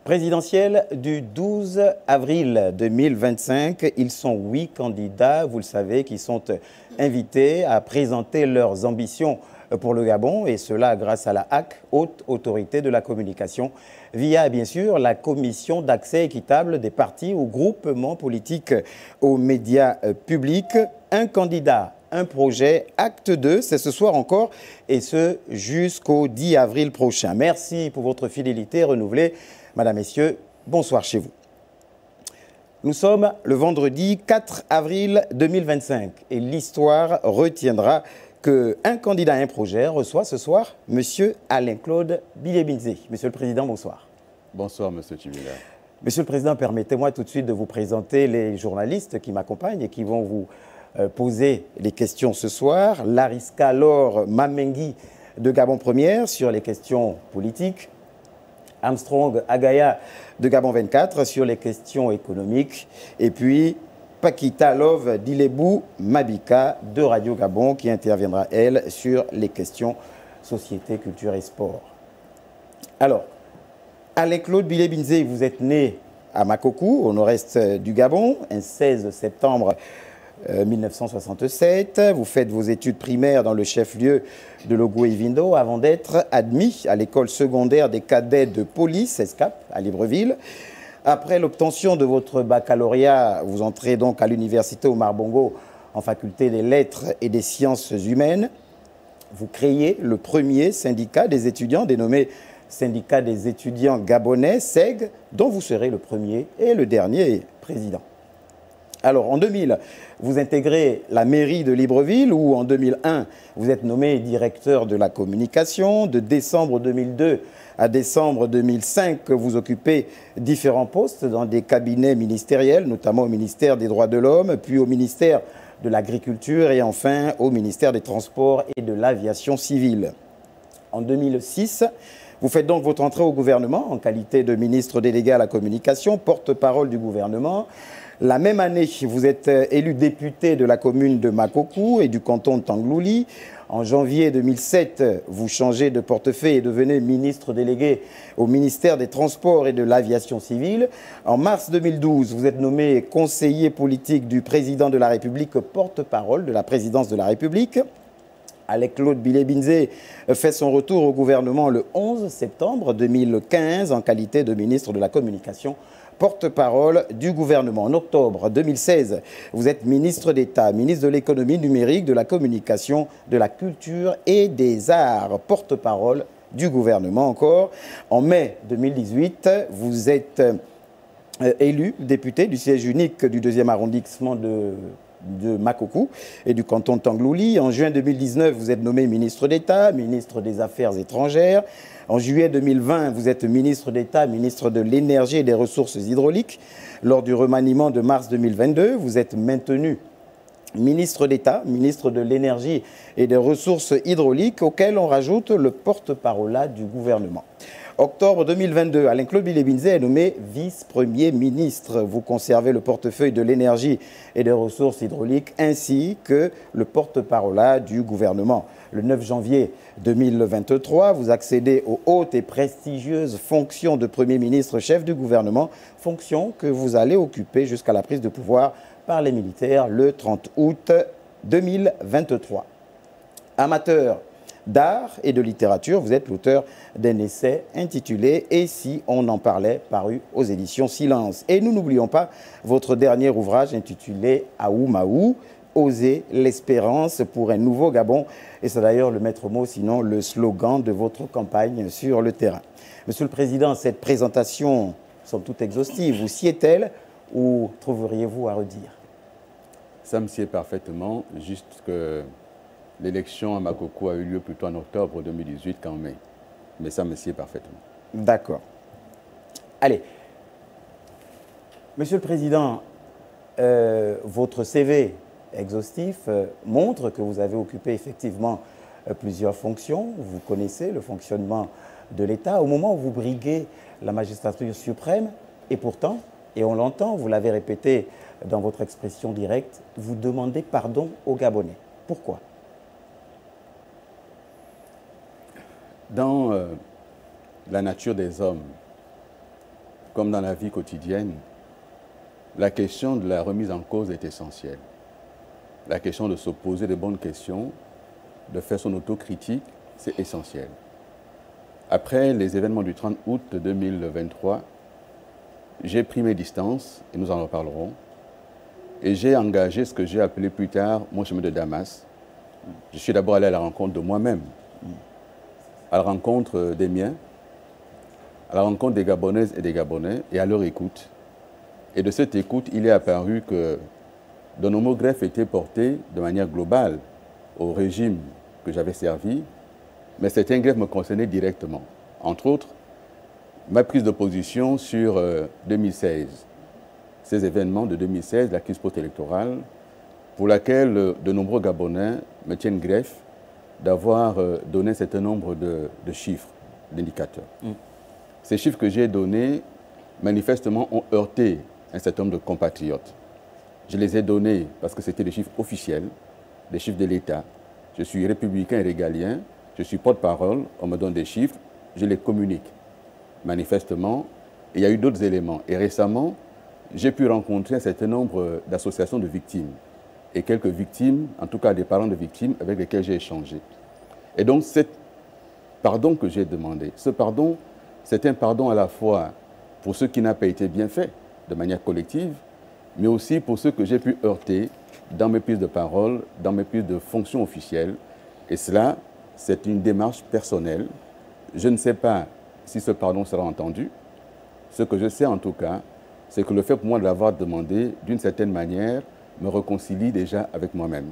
Présidentielle du 12 avril 2025, ils sont 8 candidats, vous le savez, qui sont invités à présenter leurs ambitions pour le Gabon, et cela grâce à la HAC, Haute Autorité de la Communication, via bien sûr la Commission d'accès équitable des partis ou groupements politiques aux médias publics. Un candidat, un projet, acte 2, c'est ce soir encore, et ce jusqu'au 10 avril prochain. Merci pour votre fidélité renouvelée. Madame, Messieurs, bonsoir chez vous. Nous sommes le vendredi 4 avril 2025 et l'histoire retiendra qu'un candidat à un projet reçoit ce soir Monsieur Alain-Claude Bilebinze. Monsieur le Président, bonsoir. Bonsoir, Monsieur Chibila. Monsieur le Président, permettez-moi tout de suite de vous présenter les journalistes qui m'accompagnent et qui vont vous poser les questions ce soir. Lariska Laure Mamengi de Gabon Première sur les questions politiques. Armstrong Agaya de Gabon 24 sur les questions économiques. Et puis Pakita Love Dilebou Mabika de Radio Gabon qui interviendra, elle, sur les questions société, culture et sport. Alors, Alain-Claude Bilebinze, vous êtes né à Makokou, au nord-est du Gabon, un 16 septembre 1967. Vous faites vos études primaires dans le chef-lieu de Logoué-Vindo avant d'être admis à l'école secondaire des cadets de police, ESCAP, à Libreville. Après l'obtention de votre baccalauréat, vous entrez donc à l'université Omar Bongo en faculté des lettres et des sciences humaines. Vous créez le premier syndicat des étudiants dénommé Syndicat des étudiants gabonais, SEG, dont vous serez le premier et le dernier président. Alors, en 2000, vous intégrez la mairie de Libreville où, en 2001, vous êtes nommé directeur de la communication. De décembre 2002 à décembre 2005, vous occupez différents postes dans des cabinets ministériels, notamment au ministère des Droits de l'Homme, puis au ministère de l'Agriculture et enfin au ministère des Transports et de l'Aviation civile. En 2006, vous faites donc votre entrée au gouvernement en qualité de ministre délégué à la communication, porte-parole du gouvernement. La même année, vous êtes élu député de la commune de Makokou et du canton de Tanglouli. En janvier 2007, vous changez de portefeuille et devenez ministre délégué au ministère des Transports et de l'Aviation civile. En mars 2012, vous êtes nommé conseiller politique du président de la République, porte-parole de la présidence de la République. Alain-Claude Bilebinze fait son retour au gouvernement le 11 septembre 2015 en qualité de ministre de la Communication, porte-parole du gouvernement. En octobre 2016, vous êtes ministre d'État, ministre de l'économie numérique, de la communication, de la culture et des arts, porte-parole du gouvernement encore. En mai 2018, vous êtes élu député du siège unique du 2e arrondissement de Makokou et du canton de Tanglouli. En juin 2019, vous êtes nommé ministre d'État, ministre des Affaires étrangères. En juillet 2020, vous êtes ministre d'État, ministre de l'Énergie et des Ressources hydrauliques. Lors du remaniement de mars 2022, vous êtes maintenu ministre d'État, ministre de l'Énergie et des Ressources hydrauliques, auquel on rajoute le porte-parole du gouvernement. Octobre 2022, Alain-Claude Bilebinze est nommé vice-premier ministre. Vous conservez le portefeuille de l'énergie et des ressources hydrauliques ainsi que le porte-parole du gouvernement. Le 9 janvier 2023, vous accédez aux hautes et prestigieuses fonctions de Premier ministre chef du gouvernement, fonctions que vous allez occuper jusqu'à la prise de pouvoir par les militaires le 30 août 2023. Amateur d'art et de littérature, vous êtes l'auteur d'un essai intitulé « Et si on en parlait » paru aux éditions Silence. Et nous n'oublions pas votre dernier ouvrage intitulé « Aou Maou », Oser l'espérance pour un nouveau Gabon. Et c'est d'ailleurs le maître mot, sinon le slogan de votre campagne sur le terrain. Monsieur le Président, cette présentation, somme toute exhaustive, vous sied-elle ou trouveriez-vous à redire? Ça me sied parfaitement, juste que l'élection à Makokou a eu lieu plutôt en octobre 2018 qu'en mai. Mais ça me sied parfaitement. D'accord. Allez. Monsieur le Président, votre CV exhaustif montre que vous avez occupé effectivement plusieurs fonctions. Vous connaissez le fonctionnement de l'État. Au moment où vous briguez la magistrature suprême, et pourtant, et on l'entend, vous l'avez répété dans votre expression directe, vous demandez pardon aux Gabonais. Pourquoi? Dans la nature des hommes, comme dans la vie quotidienne, la question de la remise en cause est essentielle. La question de se poser de bonnes questions, de faire son autocritique, c'est essentiel. Après les événements du 30 août 2023, j'ai pris mes distances, et nous en reparlerons, et j'ai engagé ce que j'ai appelé plus tard mon chemin de Damas. Je suis d'abord allé à la rencontre de moi-même, à la rencontre des miens, à la rencontre des Gabonaises et des Gabonais, et à leur écoute. Et de cette écoute, il est apparu que de nombreux greffes étaient portés de manière globale au régime que j'avais servi, mais certains greffes me concernaient directement. Entre autres, ma prise de position sur 2016, ces événements de 2016, la crise post-électorale, pour laquelle de nombreux Gabonais me tiennent greffe d'avoir donné un certain nombre de chiffres, d'indicateurs. Ces chiffres que j'ai donnés, manifestement, ont heurté un certain nombre de compatriotes. Je les ai donnés parce que c'était des chiffres officiels, des chiffres de l'État. Je suis républicain et régalien, je suis porte-parole, on me donne des chiffres, je les communique. Manifestement, il y a eu d'autres éléments. Et récemment, j'ai pu rencontrer un certain nombre d'associations de victimes et quelques victimes, en tout cas des parents de victimes avec lesquels j'ai échangé. Et donc, ce pardon que j'ai demandé, ce pardon, c'est un pardon à la fois pour ce qui n'a pas été bien fait de manière collective, mais aussi pour ce que j'ai pu heurter dans mes prises de parole, dans mes prises de fonctions officielles. Et cela, c'est une démarche personnelle. Je ne sais pas si ce pardon sera entendu. Ce que je sais en tout cas, c'est que le fait pour moi de l'avoir demandé, d'une certaine manière, me réconcilie déjà avec moi-même.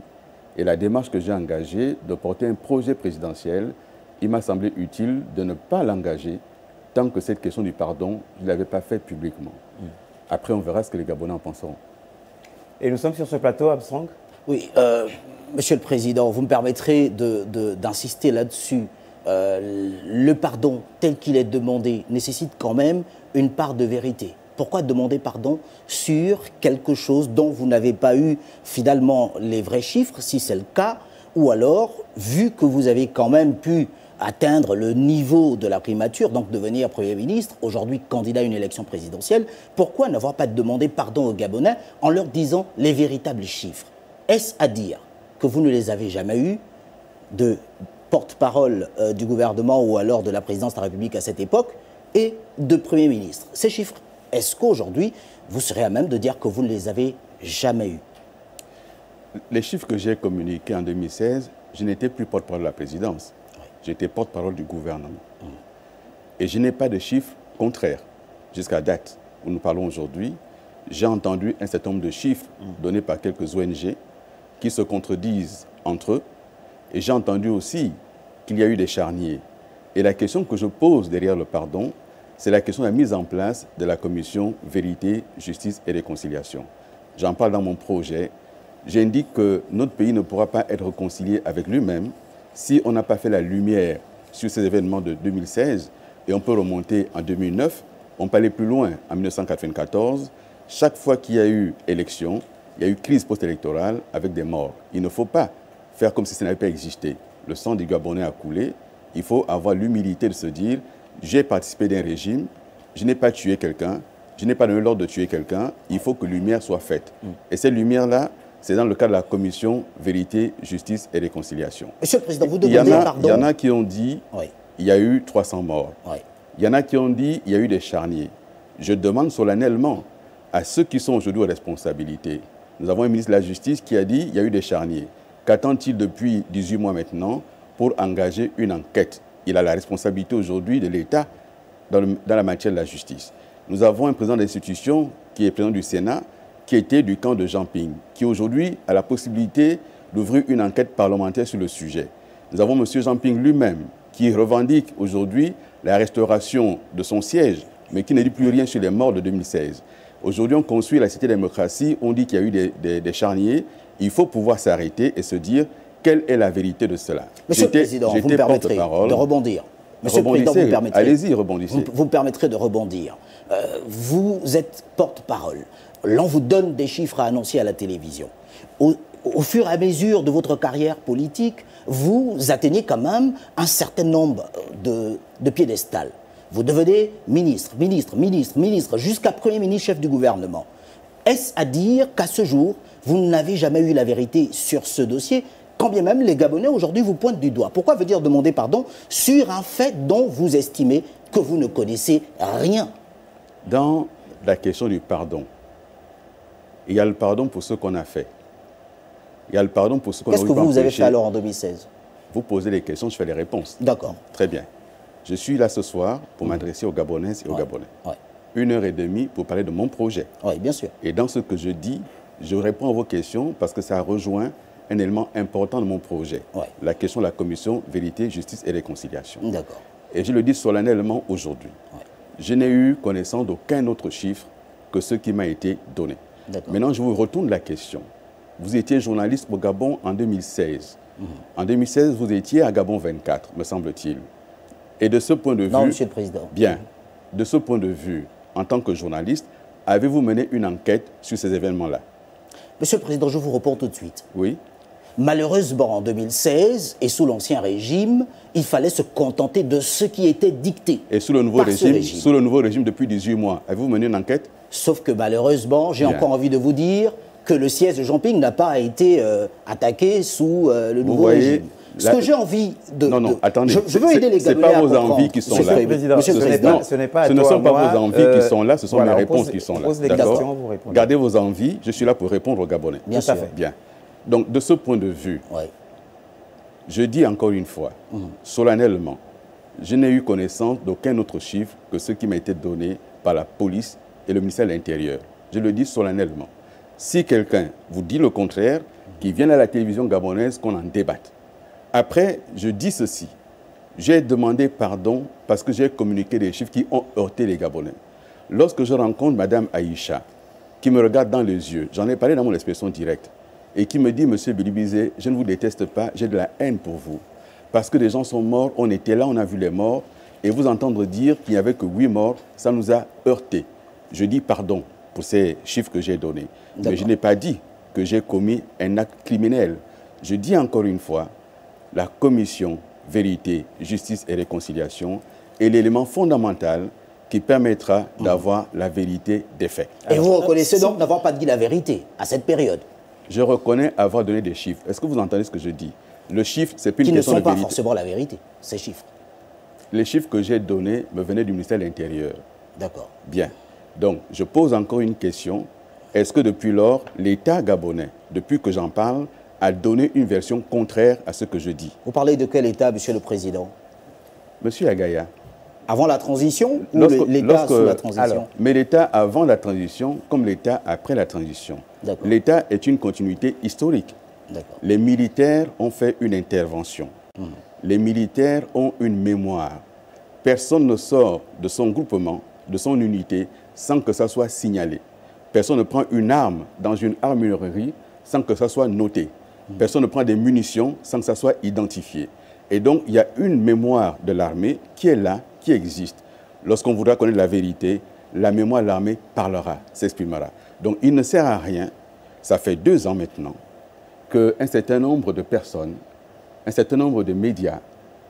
Et la démarche que j'ai engagée de porter un projet présidentiel, il m'a semblé utile de ne pas l'engager tant que cette question du pardon, je ne l'avais pas fait publiquement. Après, on verra ce que les Gabonais en penseront. Et nous sommes sur ce plateau, Armstrong. Oui, Monsieur le Président, vous me permettrez d'insister là-dessus. Le pardon tel qu'il est demandé nécessite quand même une part de vérité. Pourquoi demander pardon sur quelque chose dont vous n'avez pas eu finalement les vrais chiffres, si c'est le cas, ou alors, vu que vous avez quand même pu atteindre le niveau de la primature, donc devenir Premier ministre, aujourd'hui candidat à une élection présidentielle, pourquoi n'avoir pas demandé pardon aux Gabonais en leur disant les véritables chiffres? Est-ce à dire que vous ne les avez jamais eus de porte-parole du gouvernement ou alors de la présidence de la République à cette époque et de Premier ministre? Ces chiffres, est-ce qu'aujourd'hui, vous serez à même de dire que vous ne les avez jamais eus? Les chiffres que j'ai communiqués en 2016, je n'étais plus porte-parole de la présidence. J'étais porte-parole du gouvernement. Et je n'ai pas de chiffres contraires. Jusqu'à date où nous parlons aujourd'hui, j'ai entendu un certain nombre de chiffres donnés par quelques ONG qui se contredisent entre eux. Et j'ai entendu aussi qu'il y a eu des charniers. Et la question que je pose derrière le pardon, c'est la question de la mise en place de la commission Vérité, Justice et Réconciliation. J'en parle dans mon projet. J'indique que notre pays ne pourra pas être réconcilié avec lui-même si on n'a pas fait la lumière sur ces événements de 2016, et on peut remonter en 2009, on peut aller plus loin en 1994, chaque fois qu'il y a eu élection, il y a eu crise post-électorale avec des morts. Il ne faut pas faire comme si ça n'avait pas existé. Le sang des Gabonais a coulé, il faut avoir l'humilité de se dire, j'ai participé d'un régime, je n'ai pas tué quelqu'un, je n'ai pas donné l'ordre de tuer quelqu'un, il faut que lumière soit faite. Et cette lumière-là, c'est dans le cadre de la commission Vérité, Justice et Réconciliation. Monsieur le Président, vous demandez pardon. Il y en a qui ont dit il y a eu 300 morts. Il y en a qui ont dit il y a eu des charniers. Je demande solennellement à ceux qui sont aujourd'hui aux responsabilités. Nous avons un ministre de la Justice qui a dit il y a eu des charniers. Qu'attend-il depuis 18 mois maintenant pour engager une enquête? Il a la responsabilité aujourd'hui de l'État dans la matière de la justice. Nous avons un président d'institution qui est président du Sénat, qui était du camp de Jean Ping, qui aujourd'hui a la possibilité d'ouvrir une enquête parlementaire sur le sujet. Nous avons M. Jean Ping lui-même, qui revendique aujourd'hui la restauration de son siège, mais qui ne dit plus rien sur les morts de 2016. Aujourd'hui, on construit la cité-démocratie, on dit qu'il y a eu des charniers. Il faut pouvoir s'arrêter et se dire quelle est la vérité de cela. Monsieur le Président, vous me permettrez de rebondir. Monsieur le Président, vous me permettrez. Allez-y, rebondissez. Vous me permettrez de rebondir. Vous êtes porte-parole. L'on vous donne des chiffres à annoncer à la télévision. Au fur et à mesure de votre carrière politique, vous atteignez quand même un certain nombre de piédestals. Vous devenez ministre, jusqu'à Premier ministre, chef du gouvernement. Est-ce à dire qu'à ce jour, vous n'avez jamais eu la vérité sur ce dossier, quand bien même les Gabonais aujourd'hui vous pointent du doigt? Pourquoi venir demander pardon sur un fait dont vous estimez que vous ne connaissez rien? Dans la question du pardon, il y a le pardon pour ce qu'on a fait. Il y a le pardon pour ce qu'on a fait. Qu'est-ce que vous avez fait alors en 2016? Vous posez les questions, je fais les réponses. D'accord. Très bien. Je suis là ce soir pour m'adresser aux Gabonaises et aux Gabonais. Ouais. 1h30 pour parler de mon projet. Oui, bien sûr. Et dans ce que je dis, je réponds à vos questions parce que ça rejoint un élément important de mon projet. Ouais. La question de la commission Vérité, Justice et Réconciliation. D'accord. Et je le dis solennellement aujourd'hui. Ouais. Je n'ai eu connaissance d'aucun autre chiffre que ce qui m'a été donné. Maintenant, je vous retourne la question. Vous étiez journaliste au Gabon en 2016. En 2016, vous étiez à Gabon 24, me semble-t-il. Et de ce point de vue... Non, Monsieur le Président. Bien. De ce point de vue, en tant que journaliste, avez-vous mené une enquête sur ces événements-là? Monsieur le Président, je vous réponds tout de suite. Oui. Malheureusement, en 2016, et sous l'Ancien Régime, il fallait se contenter de ce qui était dicté. Et sous le nouveau régime, depuis 18 mois, avez-vous mené une enquête? Sauf que malheureusement, j'ai encore envie de vous dire que le siège de Jean Ping n'a pas été attaqué sous le nouveau régime. Ce que j'ai envie de... Non, attendez. Je veux aider les Gabonais à comprendre. Ce ne sont pas vos envies qui sont là. Monsieur le Président, ce ne sont pas vos envies qui sont là, ce sont mes réponses qui sont là. D'accord. Gardez vos envies, je suis là pour répondre aux Gabonais. Bien sûr. Bien. Donc, de ce point de vue, je dis encore une fois, solennellement, je n'ai eu connaissance d'aucun autre chiffre que ce qui m'a été donné par la police et le ministère de l'Intérieur. Je le dis solennellement. Si quelqu'un vous dit le contraire, qu'il vienne à la télévision gabonaise, qu'on en débatte. Après, je dis ceci. J'ai demandé pardon parce que j'ai communiqué des chiffres qui ont heurté les Gabonais. Lorsque je rencontre Mme Aïcha, qui me regarde dans les yeux, j'en ai parlé dans mon expression directe, et qui me dit, Monsieur Bilibizé, je ne vous déteste pas, j'ai de la haine pour vous. Parce que des gens sont morts, on était là, on a vu les morts, et vous entendre dire qu'il n'y avait que 8 morts, ça nous a heurtés. Je dis pardon pour ces chiffres que j'ai donnés. Mais je n'ai pas dit que j'ai commis un acte criminel. Je dis encore une fois, la commission Vérité, Justice et Réconciliation est l'élément fondamental qui permettra d'avoir la vérité des faits. Et vous reconnaissez donc n'avoir pas dit la vérité à cette période? Je reconnais avoir donné des chiffres. Est-ce que vous entendez ce que je dis? Le chiffre, c'est plus une question de vérité. Qui ne sont pas forcément la vérité, ces chiffres. Les chiffres que j'ai donnés me venaient du ministère de l'Intérieur. D'accord. Bien. Donc, je pose encore une question. Est-ce que depuis lors, l'État gabonais, depuis que j'en parle, a donné une version contraire à ce que je dis? Vous parlez de quel État, Monsieur le Président? Monsieur Agaya. Avant la transition ou l'État sous la transition? Alors, mais l'État avant la transition comme l'État après la transition. L'État est une continuité historique. Les militaires ont fait une intervention. Les militaires ont une mémoire. Personne ne sort de son groupement, de son unité, sans que ça soit signalé. Personne ne prend une arme dans une armurerie sans que ça soit noté. Personne ne prend des munitions sans que ça soit identifié. Et donc, il y a une mémoire de l'armée qui est là, qui existe. Lorsqu'on voudra connaître la vérité, la mémoire de l'armée parlera, s'exprimera. Donc, il ne sert à rien, ça fait 2 ans maintenant, qu'un certain nombre de personnes, un certain nombre de médias,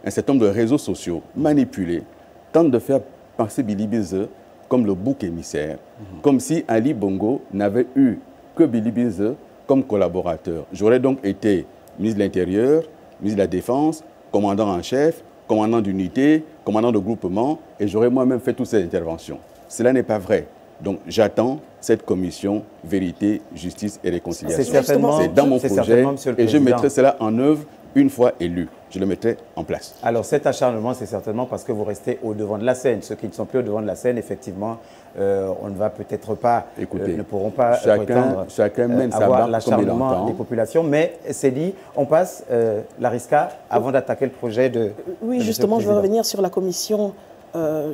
un certain nombre de réseaux sociaux manipulés tentent de faire passer Bilibizé comme le bouc émissaire, comme si Ali Bongo n'avait eu que Bilibizé comme collaborateur. J'aurais donc été ministre de l'Intérieur, ministre de la Défense, commandant en chef, commandant d'unité, commandant de groupement, et j'aurais moi-même fait toutes ces interventions. Cela n'est pas vrai. Donc j'attends cette commission Vérité, Justice et Réconciliation. C'est dans mon projet et je mettrai cela en œuvre une fois élu. Je le mettrai en place. Alors cet acharnement, c'est certainement parce que vous restez au devant de la scène. Ceux qui ne sont plus au devant de la scène, effectivement, on ne va peut-être pas, ne pourront pas chacun mène sa avoir barque l'acharnement des populations. Mais c'est dit, on passe Lariska avant d'attaquer le projet de... Oui, justement, je vais revenir sur la commission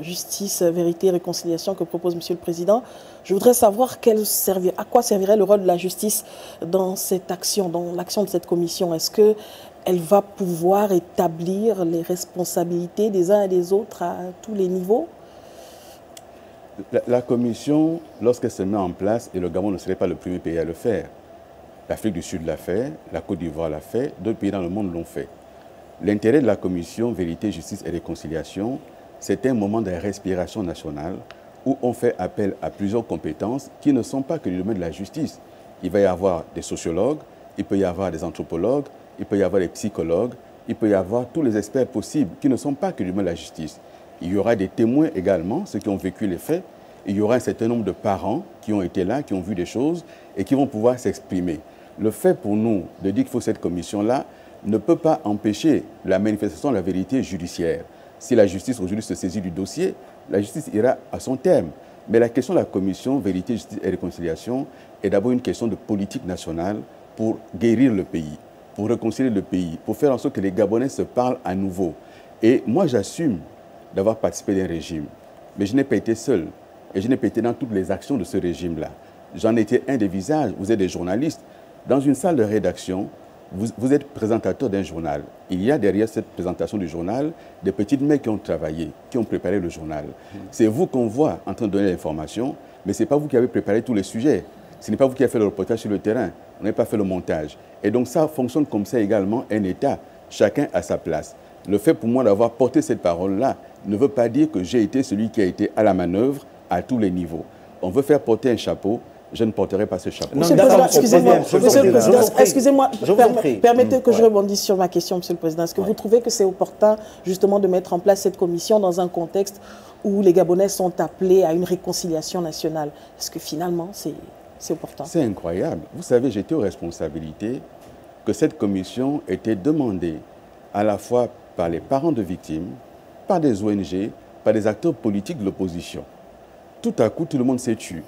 Justice, Vérité et Réconciliation que propose M. le Président. Je voudrais savoir à quoi servirait le rôle de la justice dans cette action, dans l'action de cette commission. Est-ce qu'elle va pouvoir établir les responsabilités des uns et des autres à tous les niveaux? La commission, lorsqu'elle se met en place, et le Gabon ne serait pas le premier pays à le faire, l'Afrique du Sud l'a fait, la Côte d'Ivoire l'a fait, d'autres pays dans le monde l'ont fait. L'intérêt de la commission Vérité, Justice et Réconciliation, c'est un moment de respiration nationale où on fait appel à plusieurs compétences qui ne sont pas que du domaine de la justice. Il va y avoir des sociologues, il peut y avoir des anthropologues, il peut y avoir des psychologues, il peut y avoir tous les experts possibles qui ne sont pas que du domaine de la justice. Il y aura des témoins également, ceux qui ont vécu les faits. Il y aura un certain nombre de parents qui ont été là, qui ont vu des choses et qui vont pouvoir s'exprimer. Le fait pour nous de dire qu'il faut cette commission-là ne peut pas empêcher la manifestation de la vérité judiciaire. Si la justice aujourd'hui se saisit du dossier, la justice ira à son terme. Mais la question de la commission Vérité, Justice et Réconciliation est d'abord une question de politique nationale pour guérir le pays, pour réconcilier le pays, pour faire en sorte que les Gabonais se parlent à nouveau. Et moi, j'assume d'avoir participé à un régime. Mais je n'ai pas été seul. Et je n'ai pas été dans toutes les actions de ce régime-là. J'en étais un des visages. Vous êtes des journalistes. Dans une salle de rédaction, vous êtes présentateur d'un journal. Il y a derrière cette présentation du journal des petites mains qui ont travaillé, qui ont préparé le journal. C'est vous qu'on voit en train de donner l'information, mais ce n'est pas vous qui avez préparé tous les sujets. Ce n'est pas vous qui avez fait le reportage sur le terrain. On n'a pas fait le montage. Et donc ça fonctionne comme ça également, un État. Chacun à sa place. Le fait pour moi d'avoir porté cette parole-là ne veut pas dire que j'ai été celui qui a été à la manœuvre à tous les niveaux. On veut faire porter un chapeau. Je ne porterai pas ce chapeau. Monsieur le Président, excusez-moi, permettez que je rebondisse sur ma question, Monsieur le Président. Est-ce que vous trouvez que c'est opportun, justement, de mettre en place cette commission dans un contexte où les Gabonais sont appelés à une réconciliation nationale? Est-ce que finalement, c'est opportun? C'est incroyable. Vous savez, j'étais aux responsabilités que cette commission était demandée à la fois par les parents de victimes, par des ONG, par des acteurs politiques de l'opposition. Tout à coup, tout le monde s'est tué.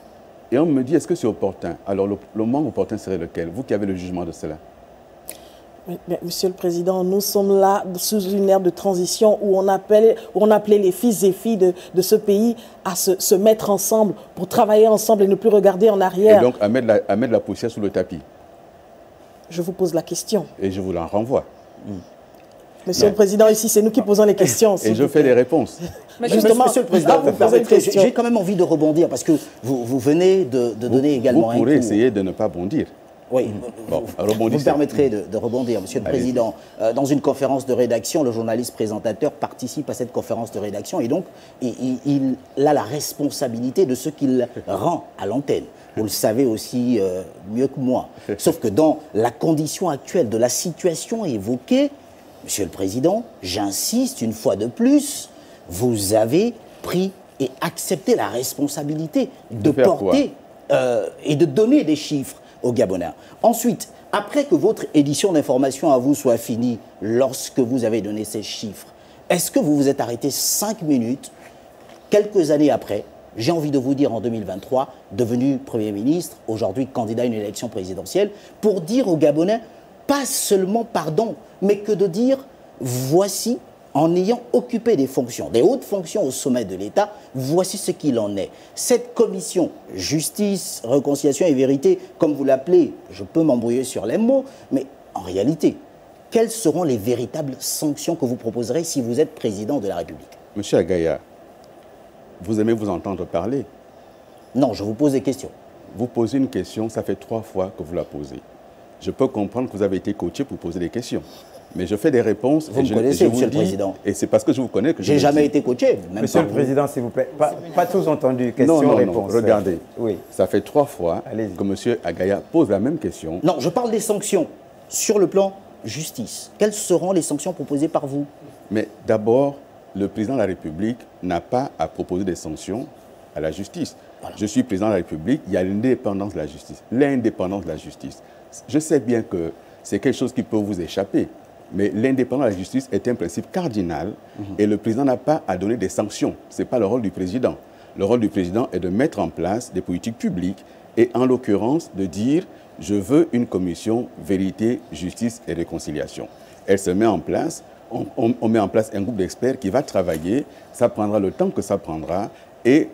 Et on me dit, est-ce que c'est opportun? Alors, le moment opportun serait lequel? Vous qui avez le jugement de cela. Mais, Monsieur le Président, nous sommes là sous une ère de transition où on appelait les fils et filles de ce pays à se mettre ensemble pour travailler ensemble et ne plus regarder en arrière. Et donc, à mettre la poussière sous le tapis. Je vous pose la question. Et je vous la renvoie. Monsieur le Président, ici, c'est nous qui posons les questions. Et je fais les réponses. Mais justement, Monsieur le Président, j'ai quand même envie de rebondir parce que vous venez de donner également un coup. Vous pourrez essayer de ne pas bondir. Oui, bon, vous me permettrez de rebondir, Monsieur le Président. Dans une conférence de rédaction, le journaliste présentateur participe à cette conférence de rédaction et donc il a la responsabilité de ce qu'il rend à l'antenne. Vous le savez aussi mieux que moi. Sauf que dans la condition actuelle de la situation évoquée, Monsieur le Président, j'insiste une fois de plus, vous avez pris et accepté la responsabilité de porter et de donner des chiffres aux Gabonais. Ensuite, après que votre édition d'information à vous soit finie, lorsque vous avez donné ces chiffres, est-ce que vous vous êtes arrêté 5 minutes, quelques années après, j'ai envie de vous dire en 2023, devenu Premier ministre, aujourd'hui candidat à une élection présidentielle, pour dire aux Gabonais, pas seulement pardon, mais que de dire, voici, en ayant occupé des fonctions, des hautes fonctions au sommet de l'État, voici ce qu'il en est. Cette commission, justice, réconciliation et vérité, comme vous l'appelez, je peux m'embrouiller sur les mots, mais en réalité, quelles seront les véritables sanctions que vous proposerez si vous êtes président de la République? Monsieur Agaya, vous aimez vous entendre parler? Non, je vous pose des questions. Vous posez une question, ça fait 3 fois que vous la posez. Je peux comprendre que vous avez été coaché pour poser des questions. Mais je fais des réponses. Vous me connaissez, Monsieur le Président. Et c'est parce que je vous connais que je n'ai jamais été coaché. Monsieur le Président, s'il vous plaît, pas sous-entendu, question-réponse. Non, regardez, oui. Ça fait 3 fois que Monsieur Agaya pose la même question. Non, je parle des sanctions sur le plan justice. Quelles seront les sanctions proposées par vous? Mais d'abord, le Président de la République n'a pas à proposer des sanctions à la justice. Voilà. Je suis Président de la République, il y a l'indépendance de la justice. L'indépendance de la justice. Je sais bien que c'est quelque chose qui peut vous échapper. Mais l'indépendance de la justice est un principe cardinal et le président n'a pas à donner des sanctions. Ce n'est pas le rôle du président. Le rôle du président est de mettre en place des politiques publiques et en l'occurrence de dire « je veux une commission vérité, justice et réconciliation ». Elle se met en place, on met en place un groupe d'experts qui va travailler, ça prendra le temps que ça prendra et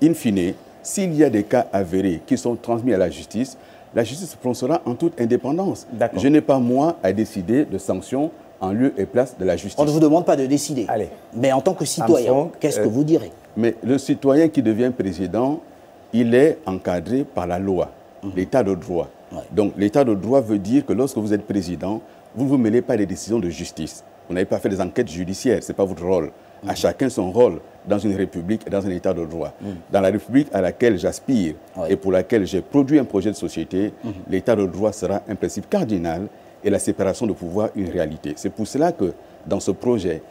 in fine, s'il y a des cas avérés qui sont transmis à la justice se prononcera en toute indépendance. Je n'ai pas, moi, à décider de sanctions en lieu et place de la justice. On ne vous demande pas de décider. Allez. Mais en tant que citoyen, qu'est-ce que vous direz? Mais le citoyen qui devient président, il est encadré par la loi, l'état de droit. Ouais. Donc, l'état de droit veut dire que lorsque vous êtes président, vous ne vous mêlez pas des décisions de justice. Vous n'avez pas fait des enquêtes judiciaires, ce n'est pas votre rôle. À chacun son rôle dans une république et dans un état de droit. Dans la république à laquelle j'aspire et pour laquelle j'ai produit un projet de société, l'état de droit sera un principe cardinal et la séparation de pouvoir une réalité. C'est pour cela que dans ce projet,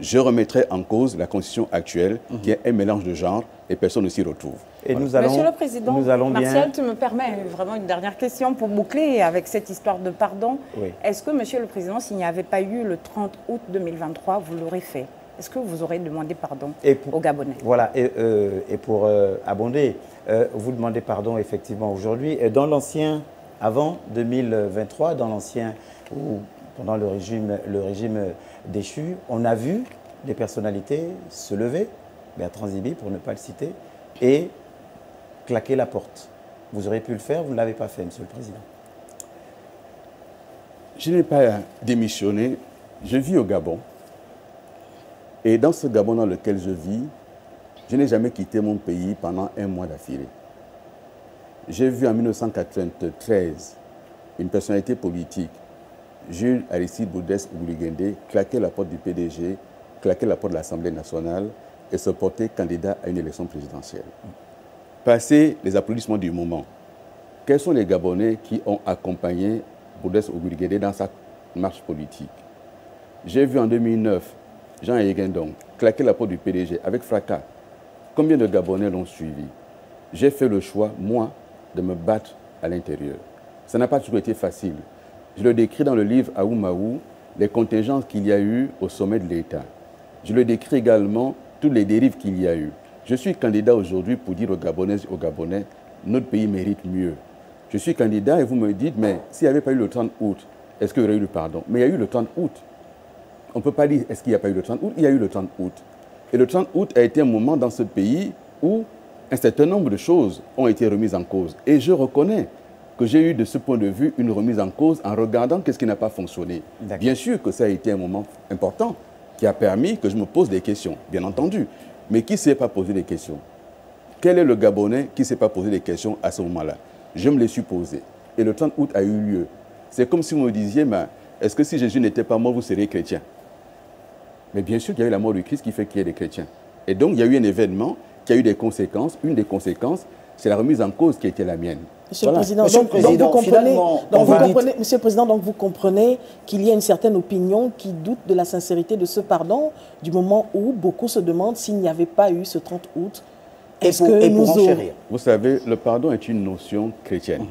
je remettrai en cause la constitution actuelle qui est un mélange de genres et personne ne s'y retrouve. Et Voilà. nous allons, Monsieur le Président, nous allons Martial, tu me permets vraiment une dernière question pour boucler avec cette histoire de pardon. Oui. Est-ce que, Monsieur le Président, s'il n'y avait pas eu le 30 août 2023, vous l'aurez fait? Est-ce que vous aurez demandé pardon aux Gabonais? Voilà, et pour abonder, vous demandez pardon effectivement aujourd'hui. Et dans l'ancien, avant 2023, dans l'ancien, ou pendant le régime déchu, on a vu des personnalités se lever, Bertrand Zibi pour ne pas le citer, et claquer la porte. Vous auriez pu le faire, vous ne l'avez pas fait, Monsieur le Président. Je n'ai pas démissionné, je vis au Gabon. Et dans ce Gabon dans lequel je vis, je n'ai jamais quitté mon pays pendant un mois d'affilée. J'ai vu en 1993 une personnalité politique, Jules Aristide Boudès Ouguligende, claquer la porte du PDG, claquer la porte de l'Assemblée nationale et se porter candidat à une élection présidentielle. Passé les applaudissements du moment, quels sont les Gabonais qui ont accompagné Boudès Ouguligende dans sa marche politique? J'ai vu en 2009 Jean Yegendong claquer la porte du PDG avec fracas. Combien de Gabonais l'ont suivi? J'ai fait le choix, moi, de me battre à l'intérieur. Ça n'a pas toujours été facile. Je le décris dans le livre Aoumaou, les contingences qu'il y a eu au sommet de l'État. Je le décris également toutes les dérives qu'il y a eu. Je suis candidat aujourd'hui pour dire aux Gabonaises et aux Gabonais, notre pays mérite mieux. Je suis candidat et vous me dites, mais s'il n'y avait pas eu le 30 août, est-ce qu'il y aurait eu le pardon? Mais il y a eu le 30 août. On ne peut pas dire, est-ce qu'il n'y a pas eu le 30 août? Il y a eu le 30 août. Et le 30 août a été un moment dans ce pays où un certain nombre de choses ont été remises en cause. Et je reconnais que j'ai eu de ce point de vue une remise en cause en regardant qu'est-ce qui n'a pas fonctionné. Bien sûr que ça a été un moment important qui a permis que je me pose des questions, bien entendu. Mais qui ne s'est pas posé des questions? Quel est le Gabonais qui ne s'est pas posé des questions à ce moment-là? Je me les suis posées. Et le 30 août a eu lieu. C'est comme si vous me disiez, est-ce que si Jésus n'était pas mort, vous seriez chrétien? Mais bien sûr qu'il y a eu la mort du Christ qui fait qu'il y ait des chrétiens. Et donc, il y a eu un événement qui a eu des conséquences. Une des conséquences, c'est la remise en cause qui était la mienne. Monsieur le Président, Monsieur le Président, donc vous comprenez qu'il y a une certaine opinion qui doute de la sincérité de ce pardon, du moment où beaucoup se demandent s'il n'y avait pas eu ce 30 août. Vous savez, le pardon est une notion chrétienne.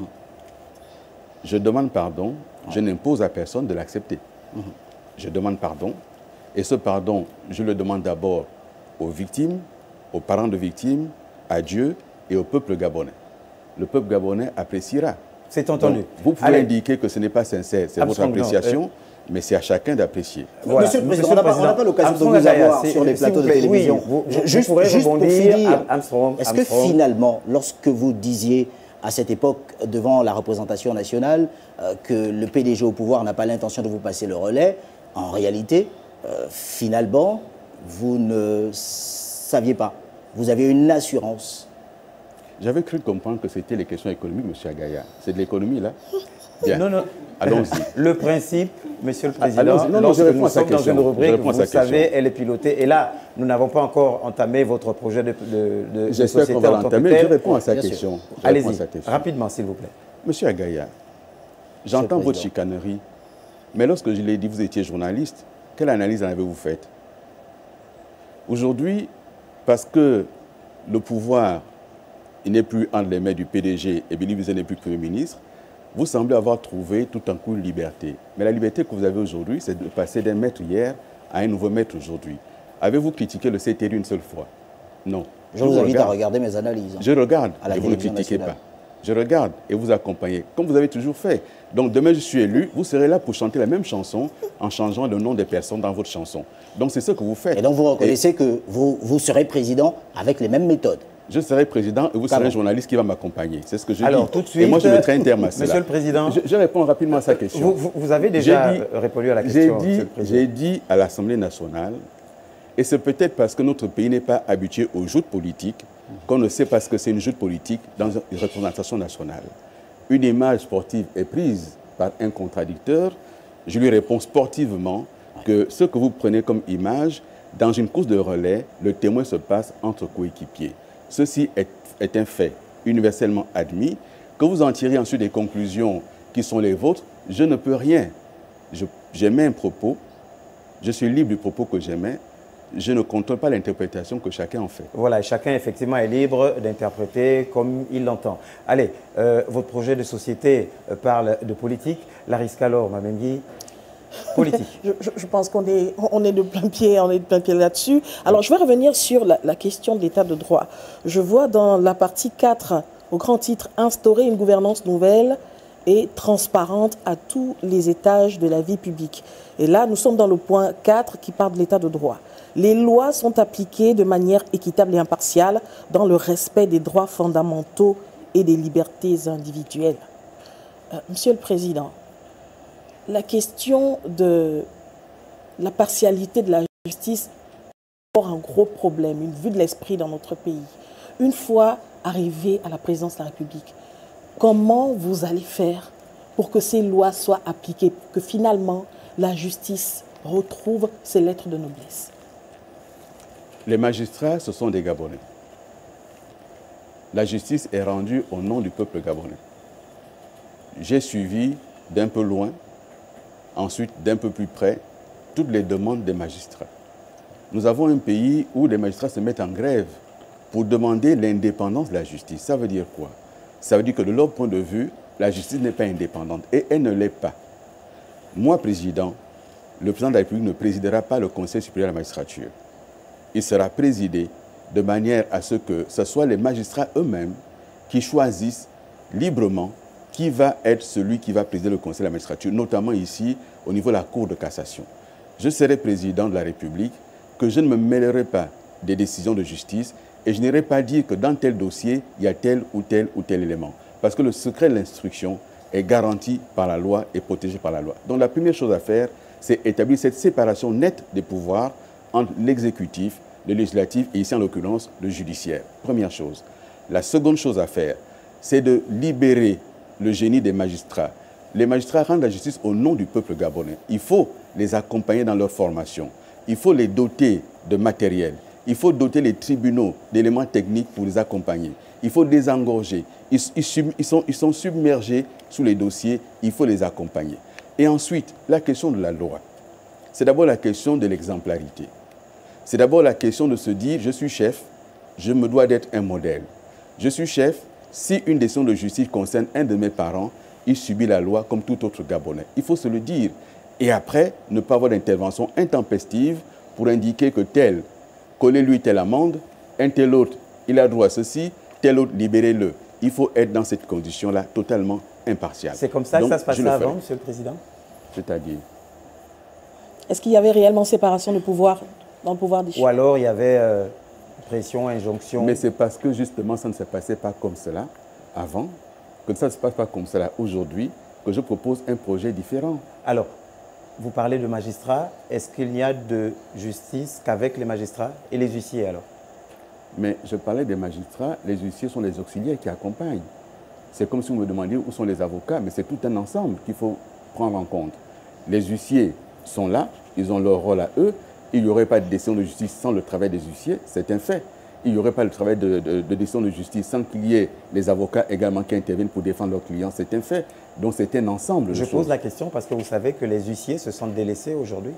Je demande pardon, je n'impose à personne de l'accepter. Je demande pardon, et ce pardon, je le demande d'abord aux victimes, aux parents de victimes, à Dieu et au peuple gabonais. Le peuple gabonais appréciera. C'est entendu. Donc, vous pouvez indiquer que ce n'est pas sincère, c'est votre appréciation, mais c'est à chacun d'apprécier. Voilà. Monsieur le Président, on n'a pas l'occasion de vous avoir sur les plateaux de télévision. Juste pour finir, est-ce que finalement, lorsque vous disiez à cette époque, devant la représentation nationale, que le PDG au pouvoir n'a pas l'intention de vous passer le relais, en réalité, finalement, vous ne saviez pas. Vous avez une assurance. J'avais cru comprendre que c'était les questions économiques, M. Agaya. C'est de l'économie, là? Bien. Non, non. Allons-y. Le principe, Monsieur le Président, lorsque nous sommes dans une rubrique, vous savez, elle est pilotée. Et là, nous n'avons pas encore entamé votre projet de société. J'espère qu'on va l'entamer. Je réponds à sa question. Allez-y, rapidement, s'il vous plaît. Monsieur Agaya, j'entends votre chicanerie, mais lorsque je l'ai dit, vous étiez journaliste, quelle analyse en avez-vous faite? Aujourd'hui, parce que le pouvoir, il n'est plus entre les mains du PDG et Béli Bizet n'est plus Premier ministre, vous semblez avoir trouvé tout un coup une liberté. Mais la liberté que vous avez aujourd'hui, c'est de passer d'un maître hier à un nouveau maître aujourd'hui. Avez-vous critiqué le CTR une seule fois? Non. Je vous invite à regarder mes analyses. Je regarde et vous ne critiquez pas. Je regarde et vous accompagnez, comme vous avez toujours fait. Donc demain, je suis élu, vous serez là pour chanter la même chanson en changeant le nom des personnes dans votre chanson. Donc c'est ce que vous faites. Et donc vous reconnaissez que vous serez président avec les mêmes méthodes? Je serai président et vous serez un journaliste qui va m'accompagner. C'est ce que je dis. Alors, tout de suite, et moi, je mettrai un terme à cela. Monsieur le Président, je réponds rapidement à sa question. Vous avez déjà répondu à la question. J'ai dit à l'Assemblée nationale, et c'est peut-être parce que notre pays n'est pas habitué aux joutes politiques, qu'on ne sait pas ce que c'est une joute politique dans une représentation nationale. Une image sportive est prise par un contradicteur. Je lui réponds sportivement que ce que vous prenez comme image Dans une course de relais, le témoin se passe entre coéquipiers. Ceci est un fait universellement admis. Que vous en tirez ensuite des conclusions qui sont les vôtres, je ne peux rien. J'émets un propos, je suis libre du propos que j'émets, je ne contrôle pas l'interprétation que chacun en fait. Voilà, chacun effectivement est libre d'interpréter comme il l'entend. Allez, votre projet de société parle de politique. Laris Kalor, Mamengui, politique. Je pense qu'on est de plein pied, là-dessus. Alors, je vais revenir sur la question de l'état de droit. Je vois dans la partie 4, au grand titre, instaurer une gouvernance nouvelle et transparente à tous les étages de la vie publique. Et là, nous sommes dans le point 4 qui parle de l'état de droit. Les lois sont appliquées de manière équitable et impartiale dans le respect des droits fondamentaux et des libertés individuelles. Monsieur le Président, la question de la partialité de la justice est un gros problème, une vue de l'esprit dans notre pays. Une fois arrivé à la présidence de la République, comment vous allez faire pour que ces lois soient appliquées, pour que finalement la justice retrouve ses lettres de noblesse? Les magistrats, ce sont des Gabonais. La justice est rendue au nom du peuple gabonais. J'ai suivi d'un peu loin, ensuite d'un peu plus près, toutes les demandes des magistrats. Nous avons un pays où les magistrats se mettent en grève pour demander l'indépendance de la justice. Ça veut dire quoi? Ça veut dire que de leur point de vue, la justice n'est pas indépendante et elle ne l'est pas. Moi, président, le président de la République ne présidera pas le Conseil supérieur de la magistrature. Il sera présidé de manière à ce que ce soit les magistrats eux-mêmes qui choisissent librement qui va être celui qui va présider le Conseil de la magistrature, notamment ici au niveau de la Cour de cassation. Je serai président de la République, que je ne me mêlerai pas des décisions de justice et je n'irai pas dire que dans tel dossier, il y a tel ou tel élément. Parce que le secret de l'instruction est garanti par la loi et protégé par la loi. Donc la première chose à faire, c'est établir cette séparation nette des pouvoirs entre l'exécutif, le législatif et ici en l'occurrence le judiciaire. Première chose. La seconde chose à faire, c'est de libérer le génie des magistrats. Les magistrats rendent la justice au nom du peuple gabonais. Il faut les accompagner dans leur formation. Il faut les doter de matériel. Il faut doter les tribunaux d'éléments techniques pour les accompagner. Il faut désengorger. Ils sont submergés sous les dossiers. Il faut les accompagner. Et ensuite, la question de la loi. C'est d'abord la question de l'exemplarité. C'est d'abord la question de se dire, je suis chef, je me dois d'être un modèle. Je suis chef, si une décision de justice concerne un de mes parents, il subit la loi comme tout autre Gabonais. Il faut se le dire. Et après, ne pas avoir d'intervention intempestive pour indiquer que tel, collez-lui telle amende, un tel autre, il a droit à ceci, tel autre, libérez-le. Il faut être dans cette condition-là totalement impartial. C'est comme ça que ça se passait avant, Monsieur le Président? C'est-à-dire? Est-ce qu'il y avait réellement séparation de pouvoir dans le pouvoir des chefs? Ou alors il y avait pression, injonction? Mais c'est parce que justement ça ne se passait pas comme cela avant, que ça ne se passe pas comme cela aujourd'hui, que je propose un projet différent. Alors, vous parlez de magistrats. Est-ce qu'il n'y a de justice qu'avec les magistrats et les huissiers alors? Mais je parlais des magistrats, les huissiers sont les auxiliaires qui accompagnent. C'est comme si vous me demandiez où sont les avocats, mais c'est tout un ensemble qu'il faut prendre en compte. Les huissiers sont là, ils ont leur rôle à eux. Il n'y aurait pas de décision de justice sans le travail des huissiers, c'est un fait. Il n'y aurait pas le travail de décision de justice sans qu'il y ait les avocats également qui interviennent pour défendre leurs clients, c'est un fait. Donc c'est un ensemble de choses. Je pose la question parce que vous savez que les huissiers se sentent délaissés aujourd'hui,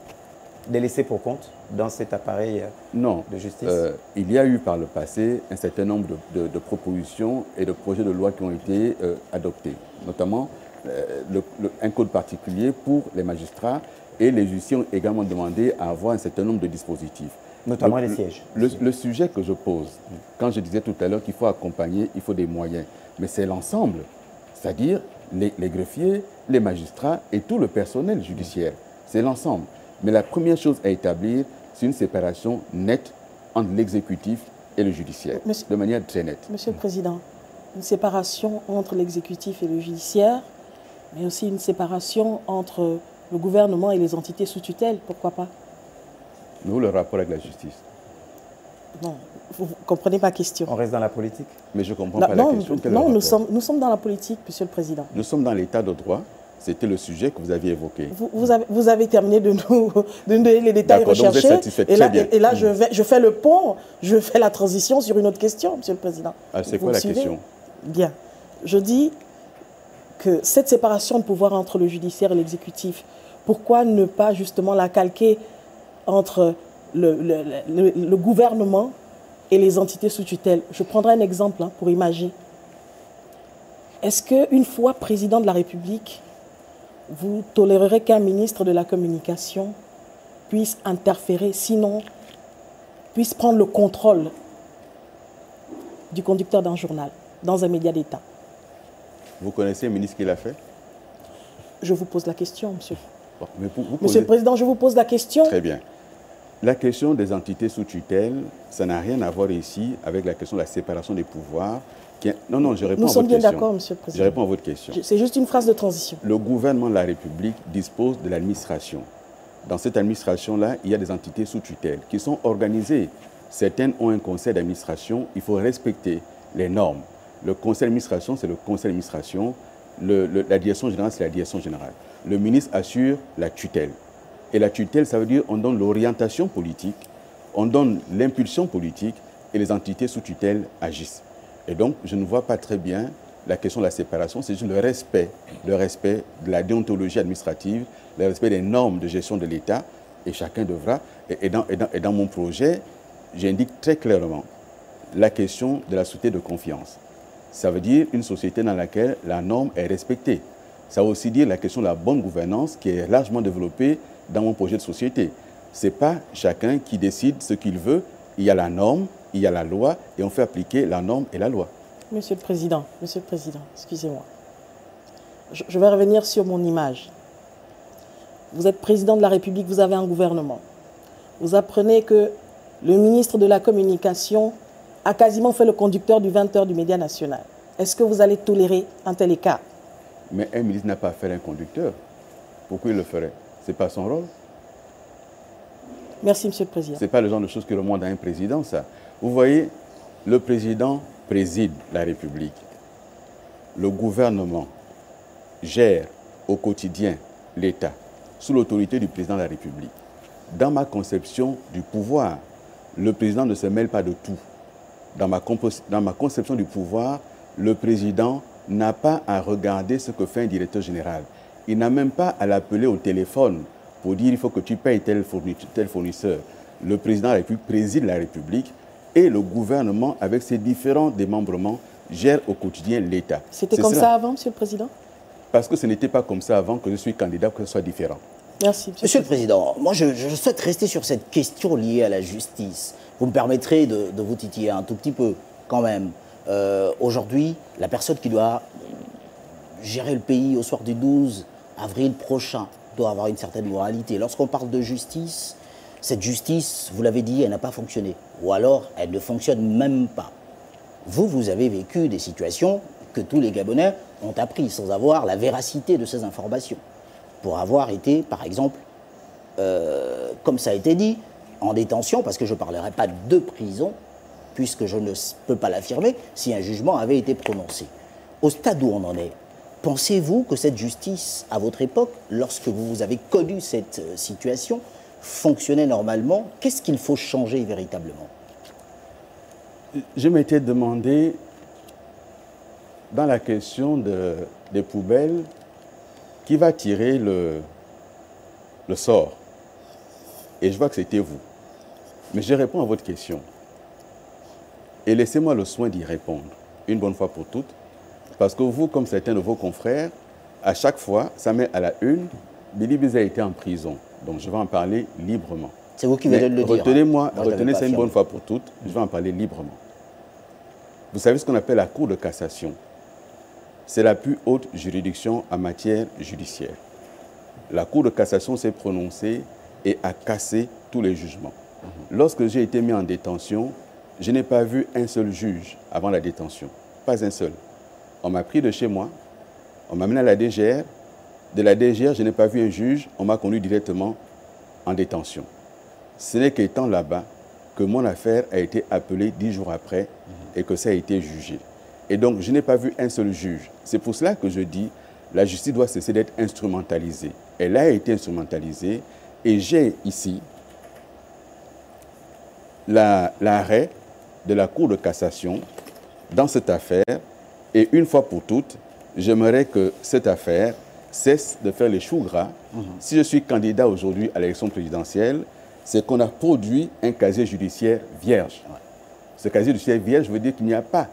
délaissés pour compte dans cet appareil de justice. Il y a eu par le passé un certain nombre de propositions et de projets de loi qui ont été adoptés, notamment un code particulier pour les magistrats et les huissiers ont également demandé à avoir un certain nombre de dispositifs. Notamment les sièges. Le sujet que je pose, quand je disais tout à l'heure qu'il faut accompagner, il faut des moyens, mais c'est l'ensemble, c'est-à-dire les greffiers, les magistrats et tout le personnel judiciaire. C'est l'ensemble. Mais la première chose à établir, c'est une séparation nette entre l'exécutif et le judiciaire, de manière très nette. Monsieur le Président, une séparation entre l'exécutif et le judiciaire, mais aussi une séparation entre le gouvernement et les entités sous tutelle, pourquoi pas? Nous, le rapport avec la justice. Non, vous comprenez ma question. On reste dans la politique? Mais je ne comprends pas la question. Non, nous sommes dans la politique, Monsieur le Président. Nous sommes dans l'état de droit. C'était le sujet que vous aviez évoqué. Vous avez terminé de nous donner les détails recherchés. Et là, je fais le pont, je fais la transition sur une autre question, Monsieur le Président. C'est quoi la question? Bien. Je dis que cette séparation de pouvoir entre le judiciaire et l'exécutif, pourquoi ne pas justement la calquer entre le gouvernement et les entités sous tutelle? Je prendrai un exemple pour imager. Est-ce qu'une fois président de la République, vous tolérerez qu'un ministre de la Communication puisse interférer, sinon puisse prendre le contrôle du conducteur d'un journal, dans un média d'État? Vous connaissez le ministre qui l'a fait? Je vous pose la question, monsieur. Bon, mais Monsieur le Président, je vous pose la question. Très bien. La question des entités sous tutelle, ça n'a rien à voir ici avec la question de la séparation des pouvoirs. Non, je réponds à votre question. Nous sommes bien d'accord, Monsieur le Président. Je réponds à votre question. C'est juste une phrase de transition. Le gouvernement de la République dispose de l'administration. Dans cette administration-là, il y a des entités sous tutelle qui sont organisées. Certaines ont un conseil d'administration. Il faut respecter les normes. Le conseil d'administration, c'est le conseil d'administration. La direction générale, c'est la direction générale. Le ministre assure la tutelle. Et la tutelle, ça veut dire qu'on donne l'orientation politique, on donne l'impulsion politique et les entités sous tutelle agissent. Et donc, je ne vois pas très bien la question de la séparation, c'est juste le respect de la déontologie administrative, le respect des normes de gestion de l'État, et chacun devra. Et dans mon projet, j'indique très clairement la question de la société de confiance. Ça veut dire une société dans laquelle la norme est respectée. Ça veut aussi dire la question de la bonne gouvernance qui est largement développée dans mon projet de société. Ce n'est pas chacun qui décide ce qu'il veut. Il y a la norme, il y a la loi, et on fait appliquer la norme et la loi. Monsieur le Président, excusez-moi. Je vais revenir sur mon image. Vous êtes président de la République, vous avez un gouvernement. Vous apprenez que le ministre de la Communication a quasiment fait le conducteur du 20h du Média National. Est-ce que vous allez tolérer un tel écart? Mais un ministre n'a pas fait un conducteur. Pourquoi il le ferait? Ce n'est pas son rôle. Merci, Monsieur le Président. Ce n'est pas le genre de choses que remonte à un président, ça. Vous voyez, le président préside la République. Le gouvernement gère au quotidien l'État sous l'autorité du président de la République. Dans ma conception du pouvoir, le président ne se mêle pas de tout. Dans ma conception du pouvoir, le président n'a pas à regarder ce que fait un directeur général. Il n'a même pas à l'appeler au téléphone pour dire il faut que tu payes tel fournisseur. Le président de la République préside la République et le gouvernement, avec ses différents démembrements, gère au quotidien l'État. C'était comme ça avant, Monsieur le Président? Parce que ce n'était pas comme ça avant que je suis candidat, que ce soit différent. Merci. Monsieur le Président, moi je souhaite rester sur cette question liée à la justice. Vous me permettrez de vous titiller un tout petit peu quand même. Aujourd'hui, la personne qui doit gérer le pays au soir du 12 avril prochain doit avoir une certaine moralité. Lorsqu'on parle de justice, cette justice, vous l'avez dit, elle n'a pas fonctionné. Ou alors, elle ne fonctionne même pas. Vous avez vécu des situations que tous les Gabonais ont appris sans avoir la véracité de ces informations. Pour avoir été, par exemple, comme ça a été dit, en détention, parce que je ne parlerai pas de prison, puisque je ne peux pas l'affirmer, si un jugement avait été prononcé. Au stade où on en est, pensez-vous que cette justice, à votre époque, lorsque vous avez connu cette situation, fonctionnait normalement? Qu'est-ce qu'il faut changer véritablement? Je m'étais demandé, dans la question des poubelles, qui va tirer le sort? Et je vois que c'était vous. Mais je réponds à votre question. Et laissez-moi le soin d'y répondre, une bonne fois pour toutes. Parce que vous, comme certains de vos confrères, à chaque fois, ça met à la une, Billy Biza a été en prison. Donc je vais en parler librement. C'est vous qui venez de le dire. Retenez ça une bonne fois pour toutes, je vais en parler librement. Vous savez ce qu'on appelle la Cour de cassation. C'est la plus haute juridiction en matière judiciaire. La Cour de cassation s'est prononcée et a cassé tous les jugements. Lorsque j'ai été mis en détention, je n'ai pas vu un seul juge avant la détention. Pas un seul. On m'a pris de chez moi, on m'a amené à la DGR. De la DGR, je n'ai pas vu un juge, on m'a conduit directement en détention. Ce n'est qu'étant là-bas que mon affaire a été appelée 10 jours après et que ça a été jugé. Et donc, je n'ai pas vu un seul juge. C'est pour cela que je dis, la justice doit cesser d'être instrumentalisée. Elle a été instrumentalisée et j'ai ici l'arrêt de la Cour de cassation dans cette affaire et une fois pour toutes, j'aimerais que cette affaire cesse de faire les choux gras. Si je suis candidat aujourd'hui à l'élection présidentielle, c'est qu'on a produit un casier judiciaire vierge. Ce casier judiciaire vierge veut dire qu'il n'y a pas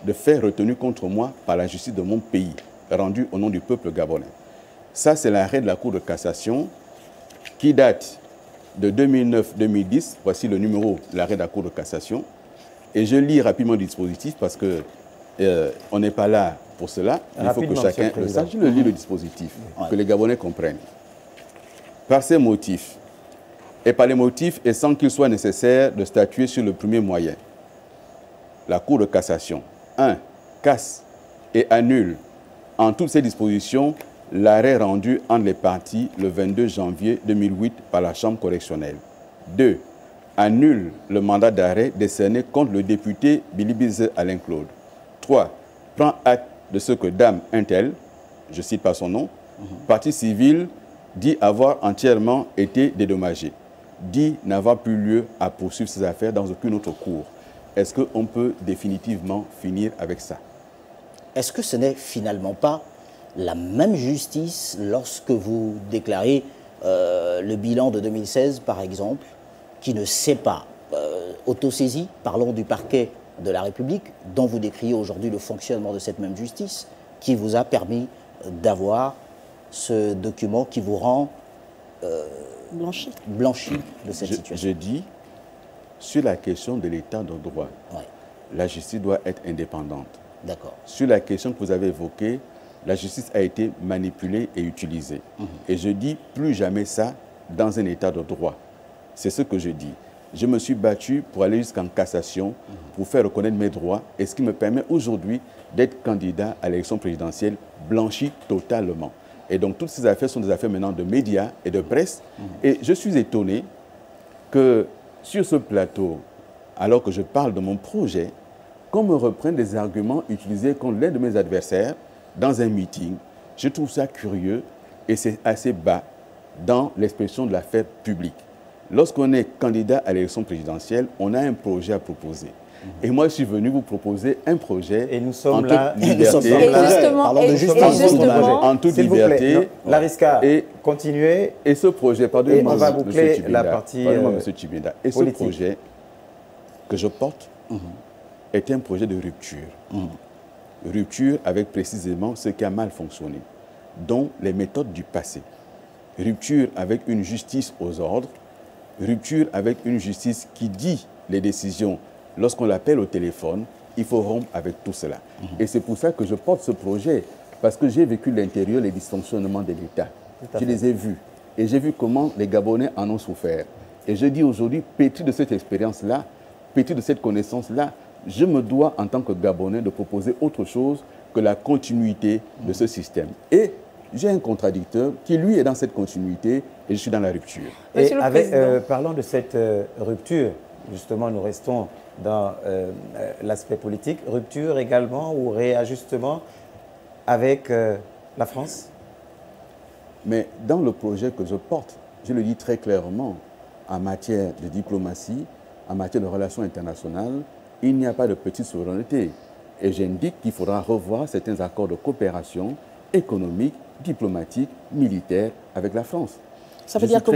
de fait retenu contre moi par la justice de mon pays, rendu au nom du peuple gabonais. Ça, c'est l'arrêt de la Cour de cassation qui date de 2009-2010. Voici le numéro de l'arrêt de la Cour de cassation. Et je lis rapidement le dispositif parce que on n'est pas là pour cela. Il faut que chacun le sache. Je lis le dispositif, que les Gabonais comprennent. Par ces motifs, et par les motifs et sans qu'il soit nécessaire de statuer sur le premier moyen, la Cour de cassation, 1. Casse et annule en toutes ces dispositions l'arrêt rendu entre les parties le 22 janvier 2008 par la Chambre correctionnelle. 2. Annule le mandat d'arrêt décerné contre le député Bilibize Alain Claude. 3. Prend acte de ce que Dame Intel, je cite pas son nom, partie civile, dit avoir entièrement été dédommagée, dit n'avoir plus lieu à poursuivre ses affaires dans aucune autre cour. Est-ce qu'on peut définitivement finir avec ça? Est-ce que ce n'est finalement pas la même justice lorsque vous déclarez le bilan de 2016, par exemple, qui ne s'est pas autosaisi, parlons du parquet de la République, dont vous décriez aujourd'hui le fonctionnement de cette même justice, qui vous a permis d'avoir ce document qui vous rend blanchi de cette situation? Je dis, sur la question de l'état de droit, la justice doit être indépendante. D'accord. Sur la question que vous avez évoquée, la justice a été manipulée et utilisée. Et je dis plus jamais ça dans un état de droit. C'est ce que je dis. Je me suis battu pour aller jusqu'en cassation, pour faire reconnaître mes droits, et ce qui me permet aujourd'hui d'être candidat à l'élection présidentielle blanchi totalement. Et donc toutes ces affaires sont des affaires maintenant de médias et de presse. Et je suis étonné que sur ce plateau, alors que je parle de mon projet, qu'on me reprenne des arguments utilisés contre l'un de mes adversaires dans un meeting. Je trouve ça curieux et c'est assez bas dans l'expression de l'affaire publique. Lorsqu'on est candidat à l'élection présidentielle, on a un projet à proposer. Et moi, je suis venu vous proposer un projet et nous sommes en là, toute liberté. Parlons de justice. En toute liberté. Lariska, continuez. Et ce projet, pardonnez-moi, on va boucler la partie Monsieur Tchibinda. Et ce projet que je porte est un projet de rupture. Rupture avec précisément ce qui a mal fonctionné, dont les méthodes du passé. Rupture avec une justice aux ordres. Rupture avec une justice qui dit les décisions. Lorsqu'on l'appelle au téléphone, il faut rompre avec tout cela. Et c'est pour ça que je porte ce projet, parce que j'ai vécu l'intérieur, les dysfonctionnements de l'État. Je les ai vus. Et j'ai vu comment les Gabonais en ont souffert. Et je dis aujourd'hui, pétri de cette expérience-là, pétri de cette connaissance-là, je me dois, en tant que Gabonais, de proposer autre chose que la continuité de ce système. Et j'ai un contradicteur qui, lui, est dans cette continuité et je suis dans la rupture. Et parlons de cette rupture. Justement, nous restons dans l'aspect politique. Rupture également ou réajustement avec la France? Mais dans le projet que je porte, je le dis très clairement, en matière de diplomatie, en matière de relations internationales, il n'y a pas de petite souveraineté. Et j'indique qu'il faudra revoir certains accords de coopération économique, diplomatique, militaire avec la France. Ça veut dire que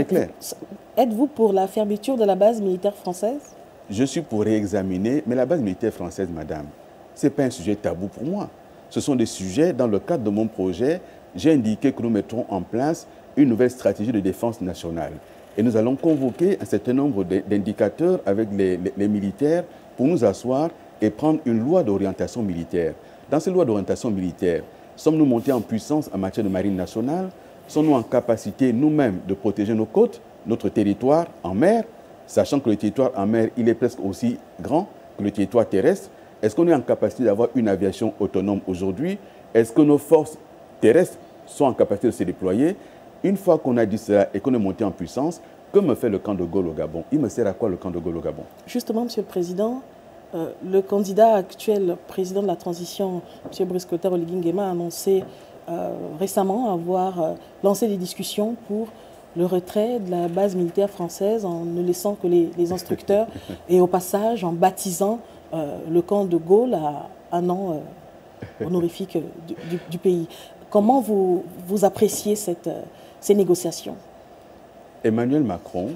êtes-vous pour la fermeture de la base militaire française? Je suis pour réexaminer, mais la base militaire française, madame, ce n'est pas un sujet tabou pour moi. Ce sont des sujets, dans le cadre de mon projet, j'ai indiqué que nous mettrons en place une nouvelle stratégie de défense nationale. Et nous allons convoquer un certain nombre d'indicateurs avec les militaires pour nous asseoir et prendre une loi d'orientation militaire. Dans cette loi d'orientation militaire, sommes-nous montés en puissance en matière de marine nationale? Sommes-nous en capacité nous-mêmes de protéger nos côtes, notre territoire en mer, sachant que le territoire en mer, il est presque aussi grand que le territoire terrestre? Est-ce qu'on est en capacité d'avoir une aviation autonome aujourd'hui? Est-ce que nos forces terrestres sont en capacité de se déployer? Une fois qu'on a dit cela et qu'on est monté en puissance, que me fait le camp de Gaulle au Gabon? Il me sert à quoi le camp de Gaulle au Gabon? Justement, Monsieur le Président, le candidat actuel, président de la transition, M. Brice Clotaire Oligui Nguema, a annoncé récemment avoir lancé des discussions pour le retrait de la base militaire française en ne laissant que les instructeurs et au passage en baptisant le camp de Gaulle à un an honorifique du pays. Comment vous appréciez ces négociations? Emmanuel Macron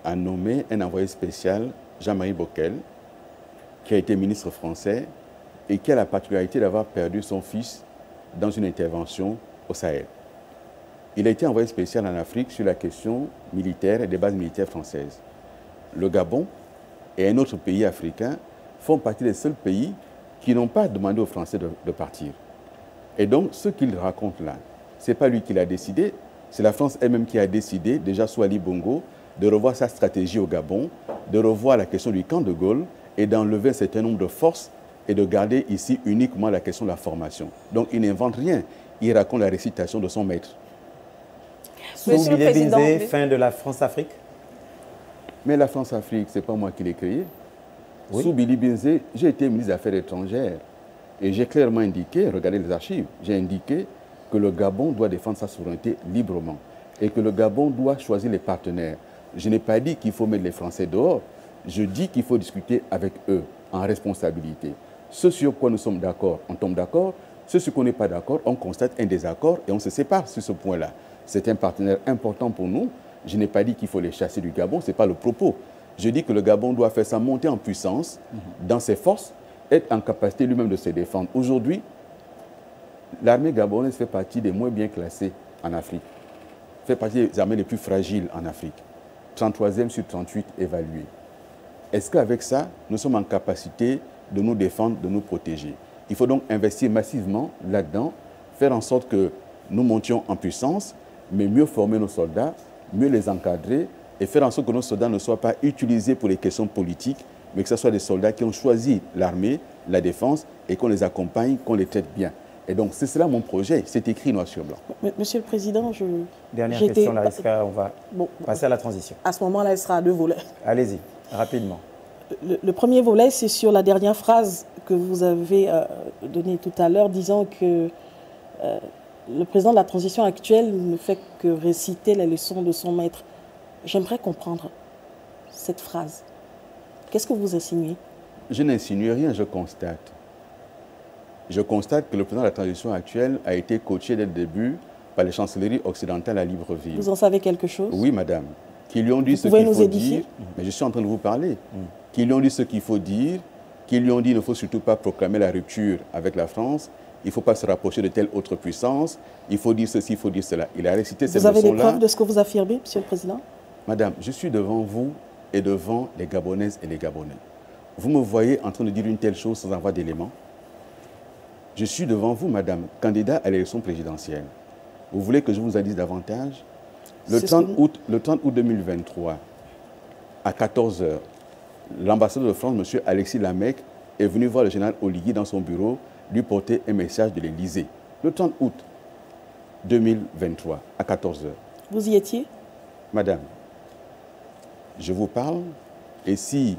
a nommé un envoyé spécial, Jean-Marie Bockel, qui a été ministre français et qui a la particularité d'avoir perdu son fils dans une intervention au Sahel. Il a été envoyé spécial en Afrique sur la question militaire et des bases militaires françaises. Le Gabon et un autre pays africain font partie des seuls pays qui n'ont pas demandé aux Français de partir. Et donc, ce qu'il raconte là, ce n'est pas lui qui l'a décidé, c'est la France elle-même qui a décidé, déjà sous Ali Bongo, de revoir sa stratégie au Gabon, de revoir la question du camp de Gaulle et d'enlever un certain nombre de forces et de garder ici uniquement la question de la formation. Donc, il n'invente rien, il raconte la récitation de son maître. Monsieur le Président, fin de la France-Afrique. Mais la France-Afrique, ce n'est pas moi qui l'ai créée. Oui. Sous Billy Binzé, j'ai été ministre des Affaires étrangères. Et j'ai clairement indiqué, regardez les archives, j'ai indiqué que le Gabon doit défendre sa souveraineté librement et que le Gabon doit choisir les partenaires. Je n'ai pas dit qu'il faut mettre les Français dehors, je dis qu'il faut discuter avec eux en responsabilité. Ce sur quoi nous sommes d'accord, on tombe d'accord. Ce sur quoi on n'est pas d'accord, on constate un désaccord et on se sépare sur ce point-là. C'est un partenaire important pour nous. Je n'ai pas dit qu'il faut les chasser du Gabon, ce n'est pas le propos. Je dis que le Gabon doit faire sa montée en puissance dans ses forces, être en capacité lui-même de se défendre. Aujourd'hui, l'armée gabonaise fait partie des moins bien classées en Afrique, fait partie des armées les plus fragiles en Afrique, 33e sur 38 évaluées. Est-ce qu'avec ça, nous sommes en capacité de nous défendre, de nous protéger? Il faut donc investir massivement là-dedans, faire en sorte que nous montions en puissance, mais mieux former nos soldats, mieux les encadrer et faire en sorte que nos soldats ne soient pas utilisés pour les questions politiques, mais que ce soit des soldats qui ont choisi l'armée, la défense et qu'on les accompagne, qu'on les traite bien. Et donc, c'est cela mon projet. C'est écrit noir sur blanc. Monsieur le Président, Dernière question, Lariska, on va passer à la transition. À ce moment-là, elle sera à deux volets. Allez-y, rapidement. Le premier volet, c'est sur la dernière phrase que vous avez donnée tout à l'heure, disant que le président de la transition actuelle ne fait que réciter les leçons de son maître. J'aimerais comprendre cette phrase. Qu'est-ce que vous insinuez? Je n'insinue rien, je constate. Je constate que le président de la transition actuelle a été coaché dès le début par les chancelleries occidentales à Libreville. Vous en savez quelque chose? Oui, madame. Qui lui ont dit ce qu'il faut dire. Mais je suis en train de vous parler. Qui lui ont dit ce qu'il faut dire, qui lui ont dit qu'il ne faut surtout pas proclamer la rupture avec la France, il ne faut pas se rapprocher de telle autre puissance, il faut dire ceci, il faut dire cela. Il a récité ces leçons-là. Vous avez des preuves de ce que vous affirmez, Monsieur le Président? Madame, je suis devant vous et devant les Gabonaises et les Gabonais. Vous me voyez en train de dire une telle chose sans avoir d'éléments? Je suis devant vous, madame, candidat à l'élection présidentielle. Vous voulez que je vous en dise davantage? Le 30 août 2023, à 14 h, l'ambassadeur de France, M. Alexis Lamec, est venu voir le général Oligui dans son bureau, lui porter un message de l'Élysée. Le 30 août 2023, à 14 h. Vous y étiez? Madame, je vous parle, et si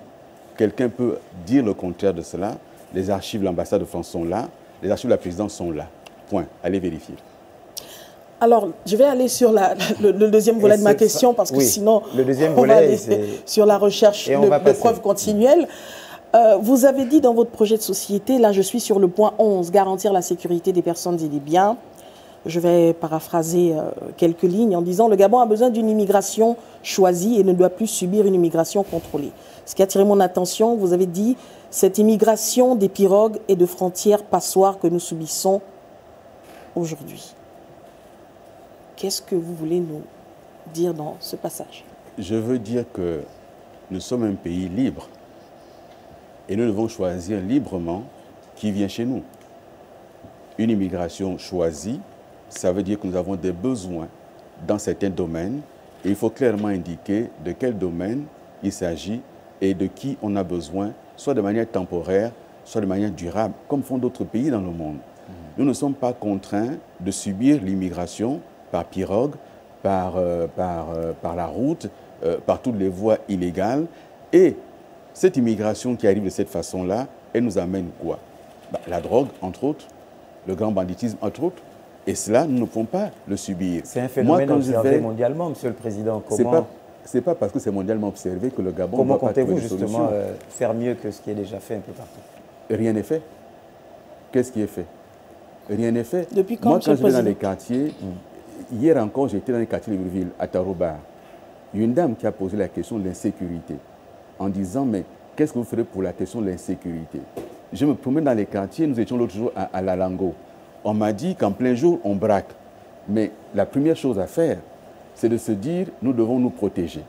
quelqu'un peut dire le contraire de cela, les archives de l'ambassade de France sont là, les archives de la présidence sont là. Point. Allez vérifier. Alors, je vais aller sur le deuxième volet de ma question, parce que sinon, le deuxième on volet, va aller sur la recherche de preuves continuelles. Vous avez dit dans votre projet de société, là je suis sur le point 11, garantir la sécurité des personnes et des biens. Je vais paraphraser quelques lignes en disant « Le Gabon a besoin d'une immigration choisie et ne doit plus subir une immigration contrôlée ». Ce qui a attiré mon attention, vous avez dit « Cette immigration des pirogues et de frontières passoires que nous subissons aujourd'hui ». Qu'est-ce que vous voulez nous dire dans ce passage? Je veux dire que nous sommes un pays libre et nous devons choisir librement qui vient chez nous. Une immigration choisie, ça veut dire que nous avons des besoins dans certains domaines et il faut clairement indiquer de quel domaine il s'agit et de qui on a besoin, soit de manière temporaire, soit de manière durable, comme font d'autres pays dans le monde. Nous ne sommes pas contraints de subir l'immigration par pirogue, par la route, par toutes les voies illégales. Et cette immigration qui arrive de cette façon-là, elle nous amène quoi? La drogue, entre autres. le grand banditisme, entre autres. Et cela, nous ne pouvons pas le subir. C'est un phénomène observé mondialement, Monsieur le Président. C'est pas parce que c'est mondialement observé que le Gabon... Comment comptez-vous justement faire mieux que ce qui est déjà fait un peu partout? Rien n'est fait. Qu'est-ce qui est fait? Rien n'est fait. Depuis quand, moi, quand je vais dans les Président quartiers, hier encore, j'étais dans les quartiers de Libreville, à Tarouba. Il y a une dame qui a posé la question de l'insécurité, en disant, mais qu'est-ce que vous ferez pour la question de l'insécurité? Je me promène dans les quartiers, nous étions l'autre jour à Lalango. On m'a dit qu'en plein jour, on braque. Mais la première chose à faire, c'est de se dire, nous devons nous protéger.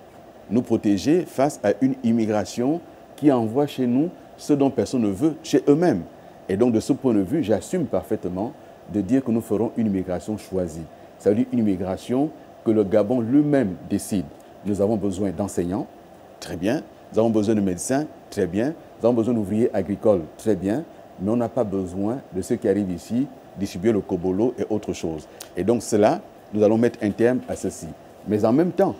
Nous protéger face à une immigration qui envoie chez nous ce dont personne ne veut chez eux-mêmes. Et donc, de ce point de vue, j'assume parfaitement de dire que nous ferons une immigration choisie. Ça veut dire une immigration que le Gabon lui-même décide. Nous avons besoin d'enseignants, très bien. Nous avons besoin de médecins, très bien. Nous avons besoin d'ouvriers agricoles, très bien. Mais on n'a pas besoin de ceux qui arrivent ici distribuer le kobolo et autre chose. Et donc cela, nous allons mettre un terme à ceci. Mais en même temps,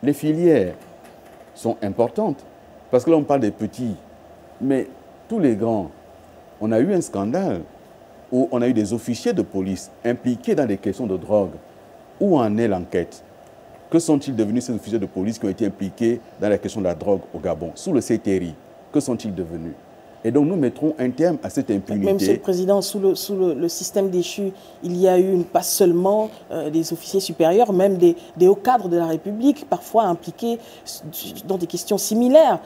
les filières sont importantes. Parce que là, on parle des petits. Mais tous les grands, on a eu un scandale où on a eu des officiers de police impliqués dans des questions de drogue. Où en est l'enquête? Que sont-ils devenus ces officiers de police qui ont été impliqués dans la question de la drogue au Gabon? Sous le CTRI, que sont-ils devenus? Et donc nous mettrons un terme à cette impunité. Mais Monsieur le Président, sous le système déchu, il y a eu pas seulement des officiers supérieurs, même des hauts cadres de la République, parfois impliqués dans des questions similaires.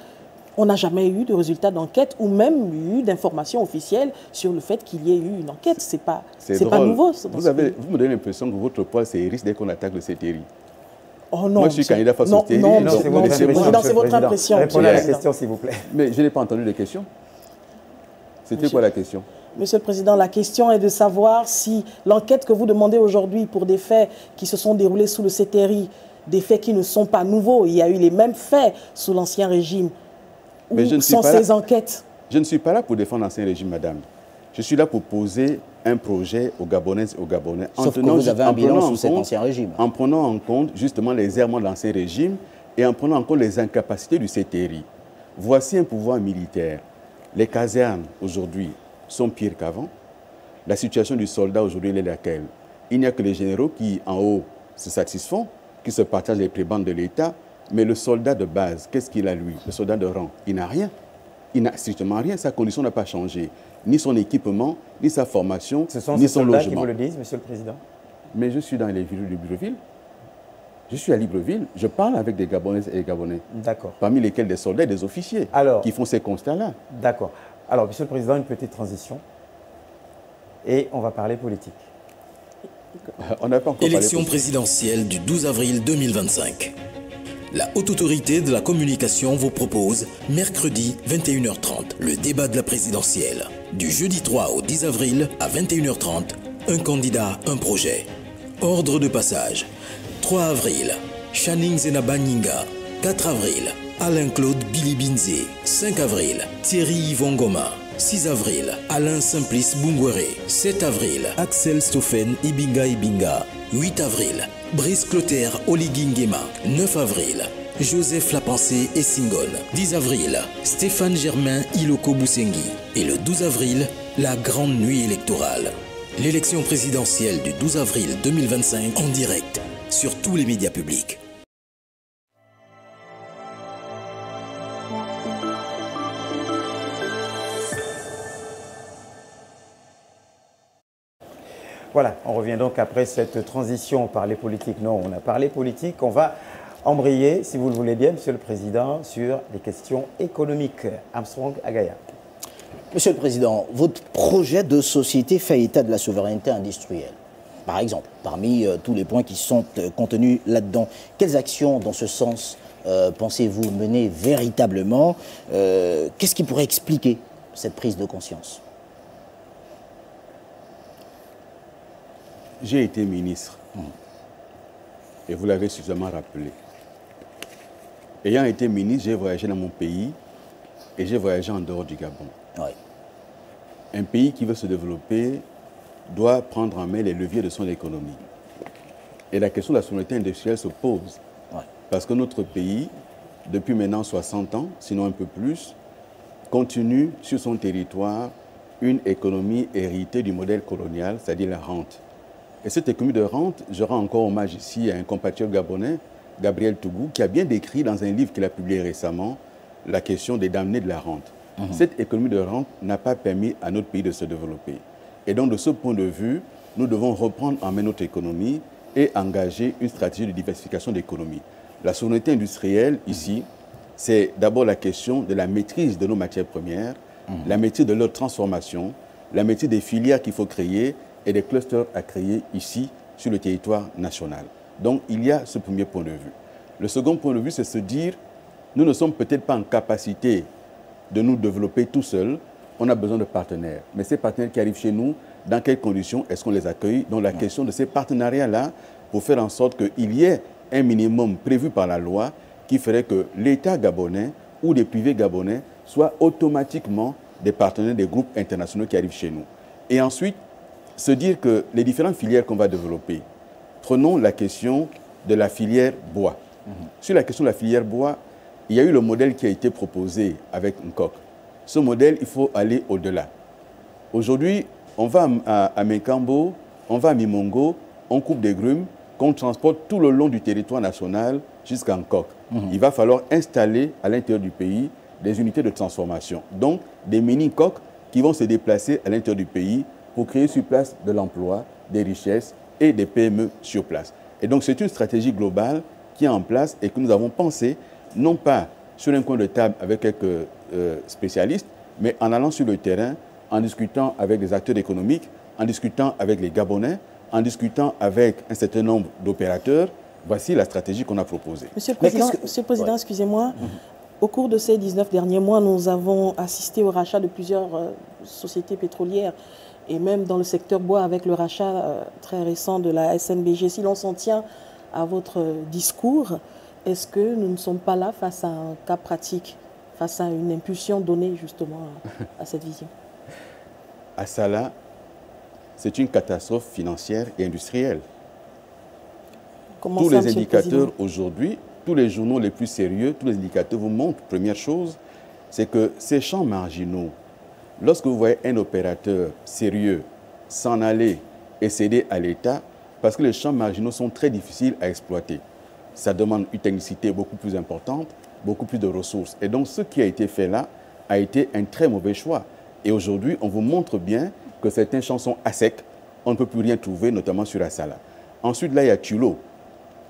On n'a jamais eu de résultat d'enquête ou même eu d'informations officielles sur le fait qu'il y ait eu une enquête. C'est pas nouveau. Vous me donnez l'impression que votre poil, c'est risque dès qu'on attaque le CTRI. Oh non, moi, je suis candidat face au CTRI. Non, c'est votre impression. Répondez à la question, s'il vous plaît. Mais je n'ai pas entendu de question. C'était quoi la question? Monsieur le Président, la question est de savoir si l'enquête que vous demandez aujourd'hui pour des faits qui se sont déroulés sous le CTRI, des faits qui ne sont pas nouveaux, il y a eu les mêmes faits sous l'Ancien Régime, où sont ces enquêtes? Je ne suis pas là pour défendre l'Ancien Régime, madame. Je suis là pour poser un projet aux Gabonaises et aux Gabonais. Sauf que vous avez un bilan sous cet Ancien Régime. En prenant en compte justement les errements de l'Ancien Régime et en prenant en compte les incapacités du CTRI. Voici un pouvoir militaire. Les casernes, aujourd'hui, sont pires qu'avant. La situation du soldat, aujourd'hui, elle est laquelle? Il n'y a que les généraux qui, en haut, se satisfont, qui se partagent les prébendes de l'État. Mais le soldat de base, qu'est-ce qu'il a, lui? Le soldat de rang, il n'a rien. Il n'a strictement rien. Sa condition n'a pas changé. Ni son équipement, ni sa formation, ni son logement. Ce sont ces soldats qui vous le disent, Monsieur le Président? Mais je suis dans les villes de Libreville. Je suis à Libreville, je parle avec des Gabonaises et des Gabonais. D'accord. Parmi lesquels des soldats et des officiers qui font ces constats-là. D'accord. Alors, Monsieur le Président, une petite transition. Et on va parler politique. On n'a pas encore Élection présidentielle du 12 avril 2025. La Haute Autorité de la Communication vous propose, mercredi 21h30, le débat de la présidentielle. Du jeudi 3 au 10 avril à 21h30, un candidat, un projet. Ordre de passage. 3 avril, Channing Zenaba Nyinga. 4 avril, Alain-Claude Bilibinze. 5 avril, Thierry Yvon Goma. 6 avril, Alain Simplice Bungwere. 7 avril, Axel Stoffen Ibinga Ibinga. 8 avril, Brice Clotaire Oligingema. 9 avril, Joseph Lapensée Essingone. 10 avril, Stéphane Germain Iloko Boussengi. Et le 12 avril, la grande nuit électorale. L'élection présidentielle du 12 avril 2025 en direct sur tous les médias publics. Voilà, on revient donc après cette transition par les politiques. Non, on a parlé politique, on va embrayer, si vous le voulez bien, Monsieur le Président, sur les questions économiques. Armstrong Agaya. Monsieur le Président, votre projet de société fait état de la souveraineté industrielle. Par exemple, parmi tous les points qui sont contenus là-dedans, quelles actions dans ce sens pensez-vous mener véritablement? Qu'est-ce qui pourrait expliquer cette prise de conscience? J'ai été ministre, et vous l'avez suffisamment rappelé. Ayant été ministre, j'ai voyagé dans mon pays et j'ai voyagé en dehors du Gabon. Oui. Un pays qui veut se développer doit prendre en main les leviers de son économie. Et la question de la souveraineté industrielle se pose. Oui. Parce que notre pays, depuis maintenant 60 ans, sinon un peu plus, continue sur son territoire une économie héritée du modèle colonial, c'est-à-dire la rente. Et cette économie de rente, je rends encore hommage ici à un compatriote gabonais, Gabriel Tougou, qui a bien décrit dans un livre qu'il a publié récemment la question des damnés de la rente. Cette économie de rente n'a pas permis à notre pays de se développer. Et donc, de ce point de vue, nous devons reprendre en main notre économie et engager une stratégie de diversification de l'économie. La souveraineté industrielle, ici, c'est d'abord la question de la maîtrise de nos matières premières, la maîtrise de leur transformation, la maîtrise des filières qu'il faut créer et des clusters à créer ici, sur le territoire national. Donc, il y a ce premier point de vue. Le second point de vue, c'est se dire, nous ne sommes peut-être pas en capacité de nous développer tout seuls, on a besoin de partenaires. Mais ces partenaires qui arrivent chez nous, dans quelles conditions est-ce qu'on les accueille? Donc, la question de ces partenariats-là, pour faire en sorte qu'il y ait un minimum prévu par la loi qui ferait que l'État gabonais ou des privés gabonais soient automatiquement des partenaires des groupes internationaux qui arrivent chez nous. Et ensuite, se dire que les différentes filières qu'on va développer, prenons la question de la filière bois. Sur la question de la filière bois, il y a eu le modèle qui a été proposé avec Nkok. Ce modèle, il faut aller au-delà. Aujourd'hui, on va à Mekambo, on va à Mimongo, on coupe des grumes qu'on transporte tout le long du territoire national jusqu'à Nkok. Il va falloir installer à l'intérieur du pays des unités de transformation. Donc, des mini-coques qui vont se déplacer à l'intérieur du pays pour créer sur place de l'emploi, des richesses et des PME sur place. Et donc, c'est une stratégie globale qui est en place et que nous avons pensé, non pas sur un coin de table avec quelques spécialistes, mais en allant sur le terrain, en discutant avec des acteurs économiques, en discutant avec les Gabonais, en discutant avec un certain nombre d'opérateurs. Voici la stratégie qu'on a proposée. Monsieur le Président, excusez-moi. Au cours de ces 19 derniers mois, nous avons assisté au rachat de plusieurs sociétés pétrolières et même dans le secteur bois avec le rachat très récent de la SNBG. Si l'on s'en tient à votre discours, est-ce que nous ne sommes pas là face à un cas pratique, face à une impulsion donnée justement à cette vision? À Salah, c'est une catastrophe financière et industrielle. Comment tous ça, les indicateurs aujourd'hui, tous les journaux les plus sérieux, tous les indicateurs vous montrent, première chose, c'est que ces champs marginaux, lorsque vous voyez un opérateur sérieux s'en aller et céder à l'État, parce que les champs marginaux sont très difficiles à exploiter. Ça demande une technicité beaucoup plus importante, beaucoup plus de ressources. Et donc, ce qui a été fait là a été un très mauvais choix. Et aujourd'hui, on vous montre bien que certains champs sont à sec. On ne peut plus rien trouver, notamment sur Assala. Ensuite, là, il y a Tullow.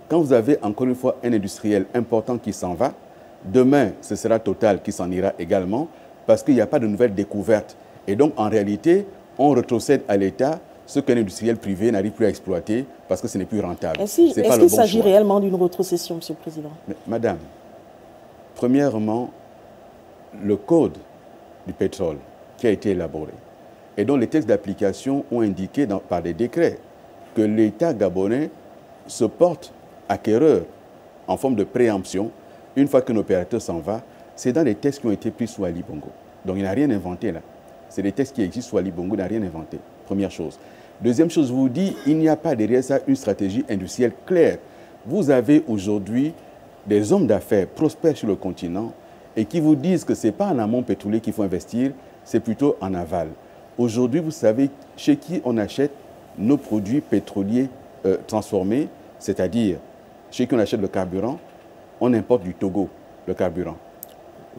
Quand vous avez encore une fois un industriel important qui s'en va, demain, ce sera Total qui s'en ira également, parce qu'il n'y a pas de nouvelles découvertes. Et donc, en réalité, on rétrocède à l'État ce qu'un industriel privé n'arrive plus à exploiter parce que ce n'est plus rentable. Est-ce qu'il s'agit réellement d'une rétrocession, Monsieur le Président? Mais, Madame, premièrement, le code du pétrole qui a été élaboré et dont les textes d'application ont indiqué par des décrets que l'État gabonais se porte acquéreur en forme de préemption une fois qu'un opérateur s'en va, c'est dans les textes qui ont été pris sous Ali Bongo. Donc il n'a rien inventé là. C'est des textes qui existent sous Ali Bongo, il n'a rien inventé. Première chose. Deuxième chose, je vous dis, il n'y a pas derrière ça une stratégie industrielle claire. Vous avez aujourd'hui des hommes d'affaires prospères sur le continent et qui vous disent que ce n'est pas en amont pétrolier qu'il faut investir, c'est plutôt en aval. Aujourd'hui, vous savez chez qui on achète nos produits pétroliers transformés, c'est-à-dire chez qui on achète le carburant, on importe du Togo, le carburant,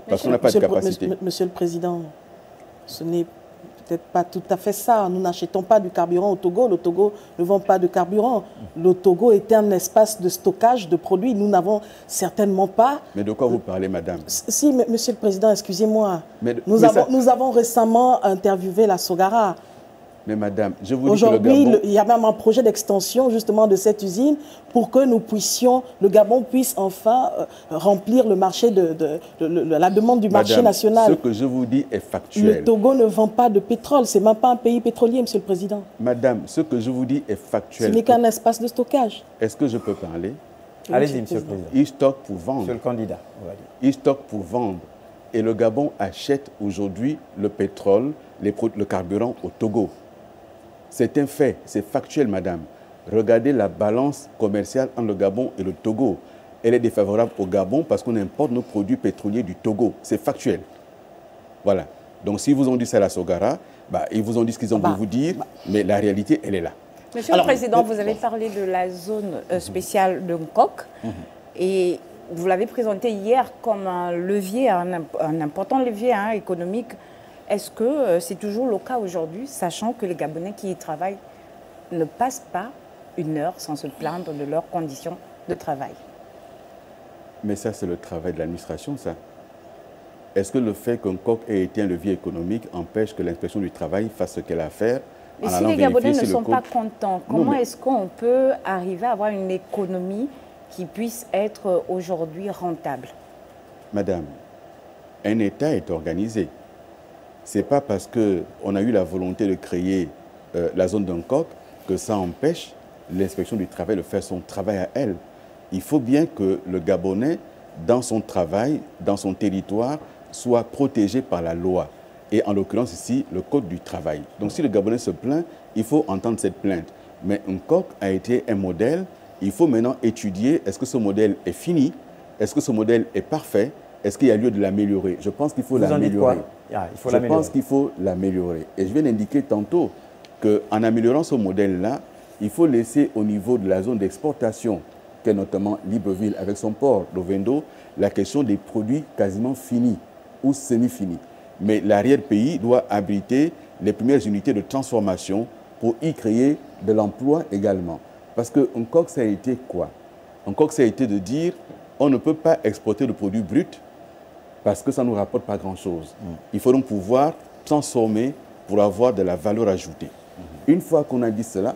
parce qu'on n'a pas de capacité. Monsieur le Président, ce n'est peut-être pas tout à fait ça. Nous n'achetons pas du carburant au Togo. Le Togo ne vend pas de carburant. Le Togo est un espace de stockage de produits. Nous n'avons certainement pas... Mais de quoi vous parlez, madame? Si, Monsieur le Président, excusez-moi. Nous avons récemment interviewé la Sogara. Mais madame, je vous dis que aujourd'hui, il y a même un projet d'extension justement de cette usine pour que nous puissions, le Gabon puisse enfin remplir le marché la demande du marché national. Ce que je vous dis est factuel. Le Togo ne vend pas de pétrole, c'est même pas un pays pétrolier, Monsieur le Président. Madame, ce que je vous dis est factuel. Ce n'est qu'un espace de stockage. Est-ce que je peux parler? Allez-y, Monsieur le Président. Il stocke pour vendre. Monsieur le candidat, on va dire. Il stocke pour vendre. Et le Gabon achète aujourd'hui le pétrole, le carburant au Togo. C'est un fait, c'est factuel, madame. Regardez la balance commerciale entre le Gabon et le Togo. Elle est défavorable au Gabon parce qu'on importe nos produits pétroliers du Togo. C'est factuel. Voilà. Donc, s'ils vous ont dit ça à la Sogara, ils vous ont dit ce qu'ils ont voulu vous dire, mais la réalité, elle est là. Monsieur le Président, vous avez parlé de la zone spéciale de Nkok et vous l'avez présenté hier comme un levier, un important levier économique. Est-ce que c'est toujours le cas aujourd'hui, sachant que les Gabonais qui y travaillent ne passent pas une heure sans se plaindre de leurs conditions de travail? Mais ça, c'est le travail de l'administration, ça. Est-ce que le fait qu'un Nkok ait été un levier économique empêche que l'inspection du travail fasse ce qu'elle a à faire? Mais si les Gabonais ne sont pas contents, comment est-ce qu'on peut arriver à avoir une économie qui puisse être aujourd'hui rentable? Madame, un État est organisé. Ce n'est pas parce qu'on a eu la volonté de créer la zone d'un Nkok que ça empêche l'inspection du travail de faire son travail à elle. Il faut bien que le Gabonais, dans son travail, dans son territoire, soit protégé par la loi. Et en l'occurrence ici, le Code du travail. Donc si le Gabonais se plaint, il faut entendre cette plainte. Mais Nkok a été un modèle. Il faut maintenant étudier, est-ce que ce modèle est fini? Est-ce que ce modèle est parfait? Est-ce qu'il y a lieu de l'améliorer? Je pense qu'il faut l'améliorer. Je pense qu'il faut l'améliorer. Et je viens d'indiquer tantôt qu'en améliorant ce modèle-là, il faut laisser au niveau de la zone d'exportation, qu'est notamment Libreville avec son port d'Ovendo, la question des produits quasiment finis ou semi-finis. Mais l'arrière-pays doit abriter les premières unités de transformation pour y créer de l'emploi également. Parce que Nkok, ça a été quoi? Nkok, ça a été de dire on ne peut pas exporter de produits bruts parce que ça ne nous rapporte pas grand-chose. Il faut donc pouvoir transformer pour avoir de la valeur ajoutée. Une fois qu'on a dit cela,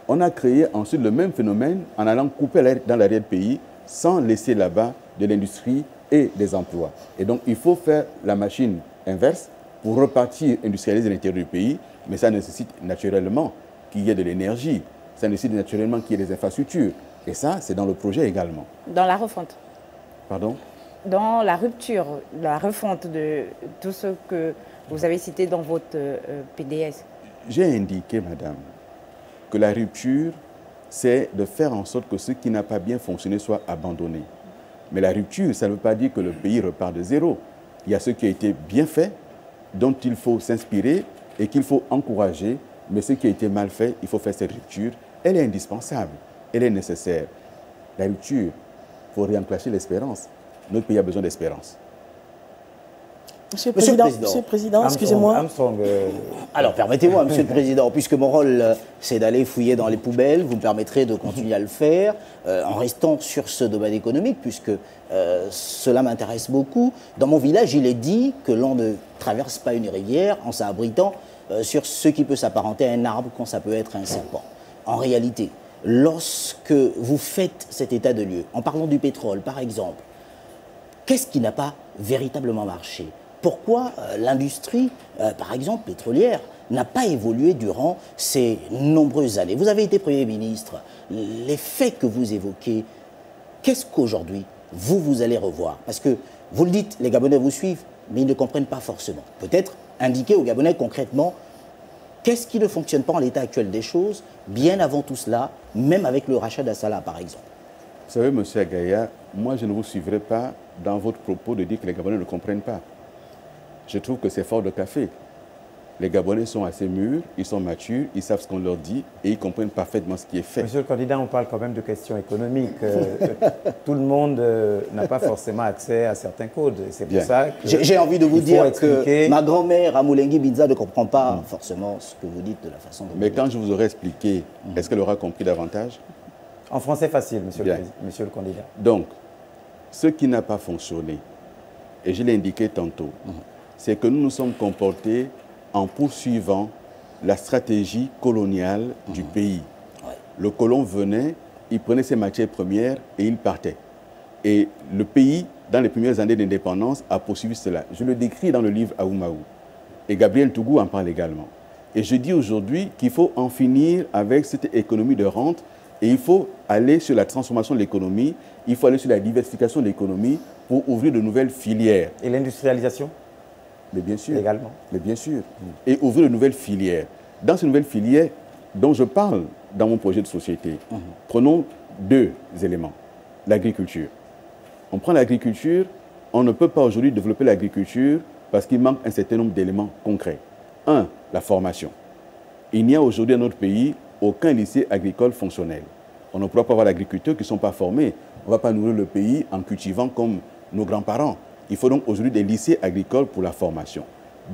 on a créé ensuite le même phénomène en allant couper dans l'arrière-pays sans laisser là-bas de l'industrie et des emplois. Et donc, il faut faire la machine inverse pour repartir industrialiser l'intérieur du pays, mais ça nécessite naturellement qu'il y ait de l'énergie, ça nécessite naturellement qu'il y ait des infrastructures. Et ça, c'est dans le projet également. Dans la refonte. Pardon? Dans la rupture, la refonte de tout ce que vous avez cité dans votre PDS. J'ai indiqué, madame, que la rupture, c'est de faire en sorte que ce qui n'a pas bien fonctionné soit abandonné. Mais la rupture, ça ne veut pas dire que le pays repart de zéro. Il y a ce qui a été bien fait, dont il faut s'inspirer et qu'il faut encourager. Mais ce qui a été mal fait, il faut faire cette rupture. Elle est indispensable, elle est nécessaire. La rupture, il faut réenclencher l'espérance. Notre pays a besoin d'espérance. Monsieur le Président, excusez-moi. Alors, permettez-moi, Monsieur le Président, puisque mon rôle, c'est d'aller fouiller dans les poubelles, vous me permettrez de continuer à le faire, en restant sur ce domaine économique, puisque cela m'intéresse beaucoup. Dans mon village, il est dit que l'on ne traverse pas une rivière en s'abritant sur ce qui peut s'apparenter à un arbre quand ça peut être un serpent. En réalité, lorsque vous faites cet état de lieu, en parlant du pétrole, par exemple, qu'est-ce qui n'a pas véritablement marché? Pourquoi l'industrie, par exemple pétrolière, n'a pas évolué durant ces nombreuses années? Vous avez été Premier ministre. Les faits que vous évoquez, qu'est-ce qu'aujourd'hui, vous allez revoir? Parce que, vous le dites, les Gabonais vous suivent, mais ils ne comprennent pas forcément. Peut-être indiquer aux Gabonais concrètement qu'est-ce qui ne fonctionne pas en l'état actuel des choses, bien avant tout cela, même avec le rachat d'Assala, par exemple. Vous savez, M. Agaya, moi, je ne vous suivrai pas dans votre propos de dire que les Gabonais ne comprennent pas. Je trouve que c'est fort de café. Les Gabonais sont assez mûrs, ils sont matures, ils savent ce qu'on leur dit et ils comprennent parfaitement ce qui est fait. Monsieur le candidat, on parle quand même de questions économiques. Tout le monde n'a pas forcément accès à certains codes. C'est pour ça que j'ai envie de vous dire que ma grand-mère, Amoulengi Binza, ne comprend pas forcément ce que vous dites de la façon dont Mais quand je vous aurai expliqué, est-ce qu'elle aura compris davantage? En français facile, monsieur le candidat. Donc, ce qui n'a pas fonctionné, et je l'ai indiqué tantôt, c'est que nous nous sommes comportés en poursuivant la stratégie coloniale du pays. Le colon venait, il prenait ses matières premières et il partait. Et le pays, dans les premières années d'indépendance, a poursuivi cela. Je le décris dans le livre Aoumaou. Et Gabriel Tougou en parle également. Et je dis aujourd'hui qu'il faut en finir avec cette économie de rente et il faut aller sur la transformation de l'économie, il faut aller sur la diversification de l'économie pour ouvrir de nouvelles filières. Et l'industrialisation? Mais bien sûr. Également. Mais bien sûr. Et ouvrir de nouvelles filières. Dans ces nouvelles filières dont je parle dans mon projet de société, prenons deux éléments. L'agriculture. On prend l'agriculture, on ne peut pas aujourd'hui développer l'agriculture parce qu'il manque un certain nombre d'éléments concrets. Un, la formation. Il n'y a aujourd'hui dans notre pays aucun lycée agricole fonctionnel. On ne pourra pas avoir d'agriculteurs qui ne sont pas formés. On ne va pas nourrir le pays en cultivant comme nos grands-parents. Il faut donc aujourd'hui des lycées agricoles pour la formation.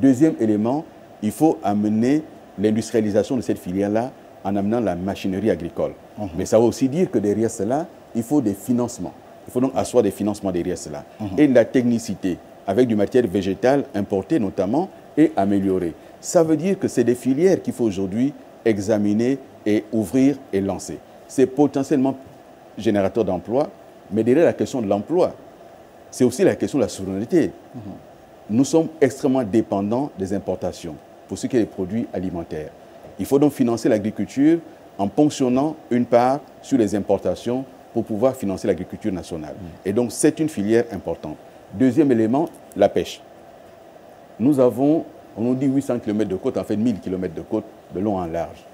Deuxième élément, il faut amener l'industrialisation de cette filière-là en amenant la machinerie agricole. Mais ça veut aussi dire que derrière cela, il faut des financements. Il faut donc asseoir des financements derrière cela. Et la technicité, avec du matériel végétal importé notamment, et amélioré. Ça veut dire que c'est des filières qu'il faut aujourd'hui examiner et ouvrir et lancer. C'est potentiellement générateur d'emplois, mais derrière la question de l'emploi, c'est aussi la question de la souveraineté. Nous sommes extrêmement dépendants des importations pour ce qui est des produits alimentaires. Il faut donc financer l'agriculture en ponctionnant une part sur les importations pour pouvoir financer l'agriculture nationale. Et donc, c'est une filière importante. Deuxième élément, la pêche. Nous avons, on nous dit 800 km de côte, en fait 1000 km de côte de long en large.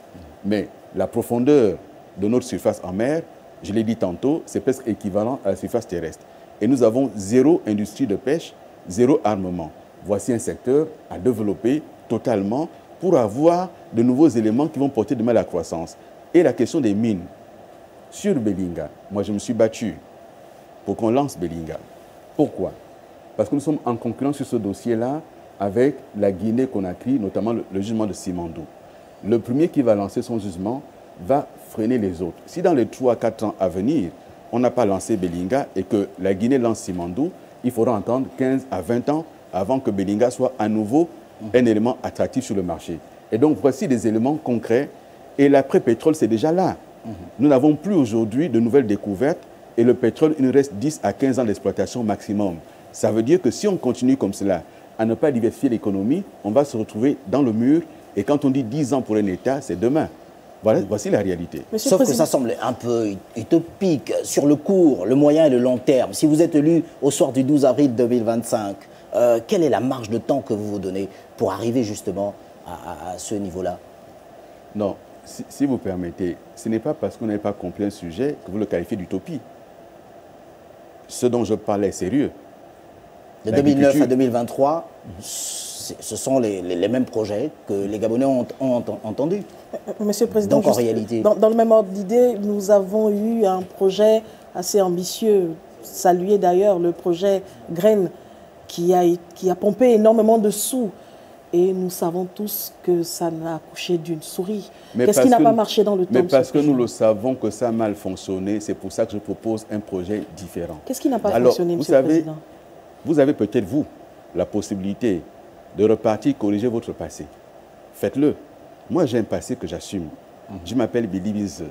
Mais la profondeur de notre surface en mer, je l'ai dit tantôt, c'est presque équivalent à la surface terrestre. Et nous avons zéro industrie de pêche, zéro armement. Voici un secteur à développer totalement pour avoir de nouveaux éléments qui vont porter demain la croissance. Et la question des mines. Sur Belinga, moi je me suis battu pour qu'on lance Belinga. Pourquoi? Parce que nous sommes en concurrence sur ce dossier-là avec la Guinée-Conakry, notamment le jugement de Simandou. Le premier qui va lancer son jugement va freiner les autres. Si dans les 3-4 ans à venir, on n'a pas lancé Belinga et que la Guinée lance Simandou, il faudra attendre 15 à 20 ans avant que Belinga soit à nouveau un élément attractif sur le marché. Et donc, voici des éléments concrets. Et l'après-pétrole, c'est déjà là. Nous n'avons plus aujourd'hui de nouvelles découvertes et le pétrole, il nous reste 10 à 15 ans d'exploitation maximum. Ça veut dire que si on continue comme cela, à ne pas diversifier l'économie, on va se retrouver dans le mur. Et quand on dit 10 ans pour un État, c'est demain. Voilà, voici la réalité. Sauf que ça semble un peu utopique sur le court, le moyen et le long terme. Si vous êtes élu au soir du 12 avril 2025, quelle est la marge de temps que vous vous donnez pour arriver justement à ce niveau-là? Non, si vous permettez, ce n'est pas parce qu'on n'avait pas compris un sujet que vous le qualifiez d'utopie. Ce dont je parlais est sérieux. De 2009 à 2023, ce sont les mêmes projets que les Gabonais ont entendus. Monsieur le Président, donc en réalité, dans le même ordre d'idée, nous avons eu un projet assez ambitieux, salué d'ailleurs, le projet Graines, qui a pompé énormément de sous. Et nous savons tous que ça n'a accouché d'une souris. Qu'est-ce qui n'a pas marché dans le temps? Mais parce que nous le savons que ça a mal fonctionné, c'est pour ça que je propose un projet différent. Qu'est-ce qui n'a pas fonctionné, Monsieur le Président? Vous avez peut-être, vous, la possibilité de repartir corriger votre passé. Faites-le. Moi, j'ai un passé que j'assume. Je m'appelle Billy Biz.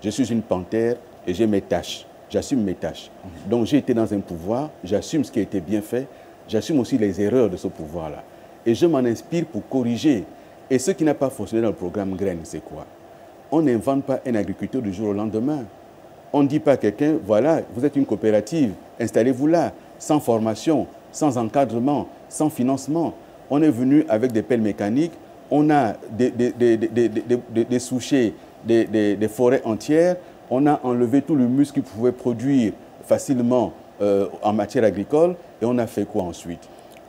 Je suis une panthère et j'ai mes tâches. J'assume mes tâches. Donc, j'ai été dans un pouvoir, j'assume ce qui a été bien fait, j'assume aussi les erreurs de ce pouvoir-là. Et je m'en inspire pour corriger. Et ce qui n'a pas fonctionné dans le programme Graines, c'est quoi? On n'invente pas un agriculteur du jour au lendemain. On ne dit pas à quelqu'un, voilà, vous êtes une coopérative, installez-vous là, sans formation, sans encadrement, sans financement. On est venu avec des pelles mécaniques, on a des souchets, des forêts entières, on a enlevé tout le muscle qui pouvait produire facilement en matière agricole, et on a fait quoi ensuite?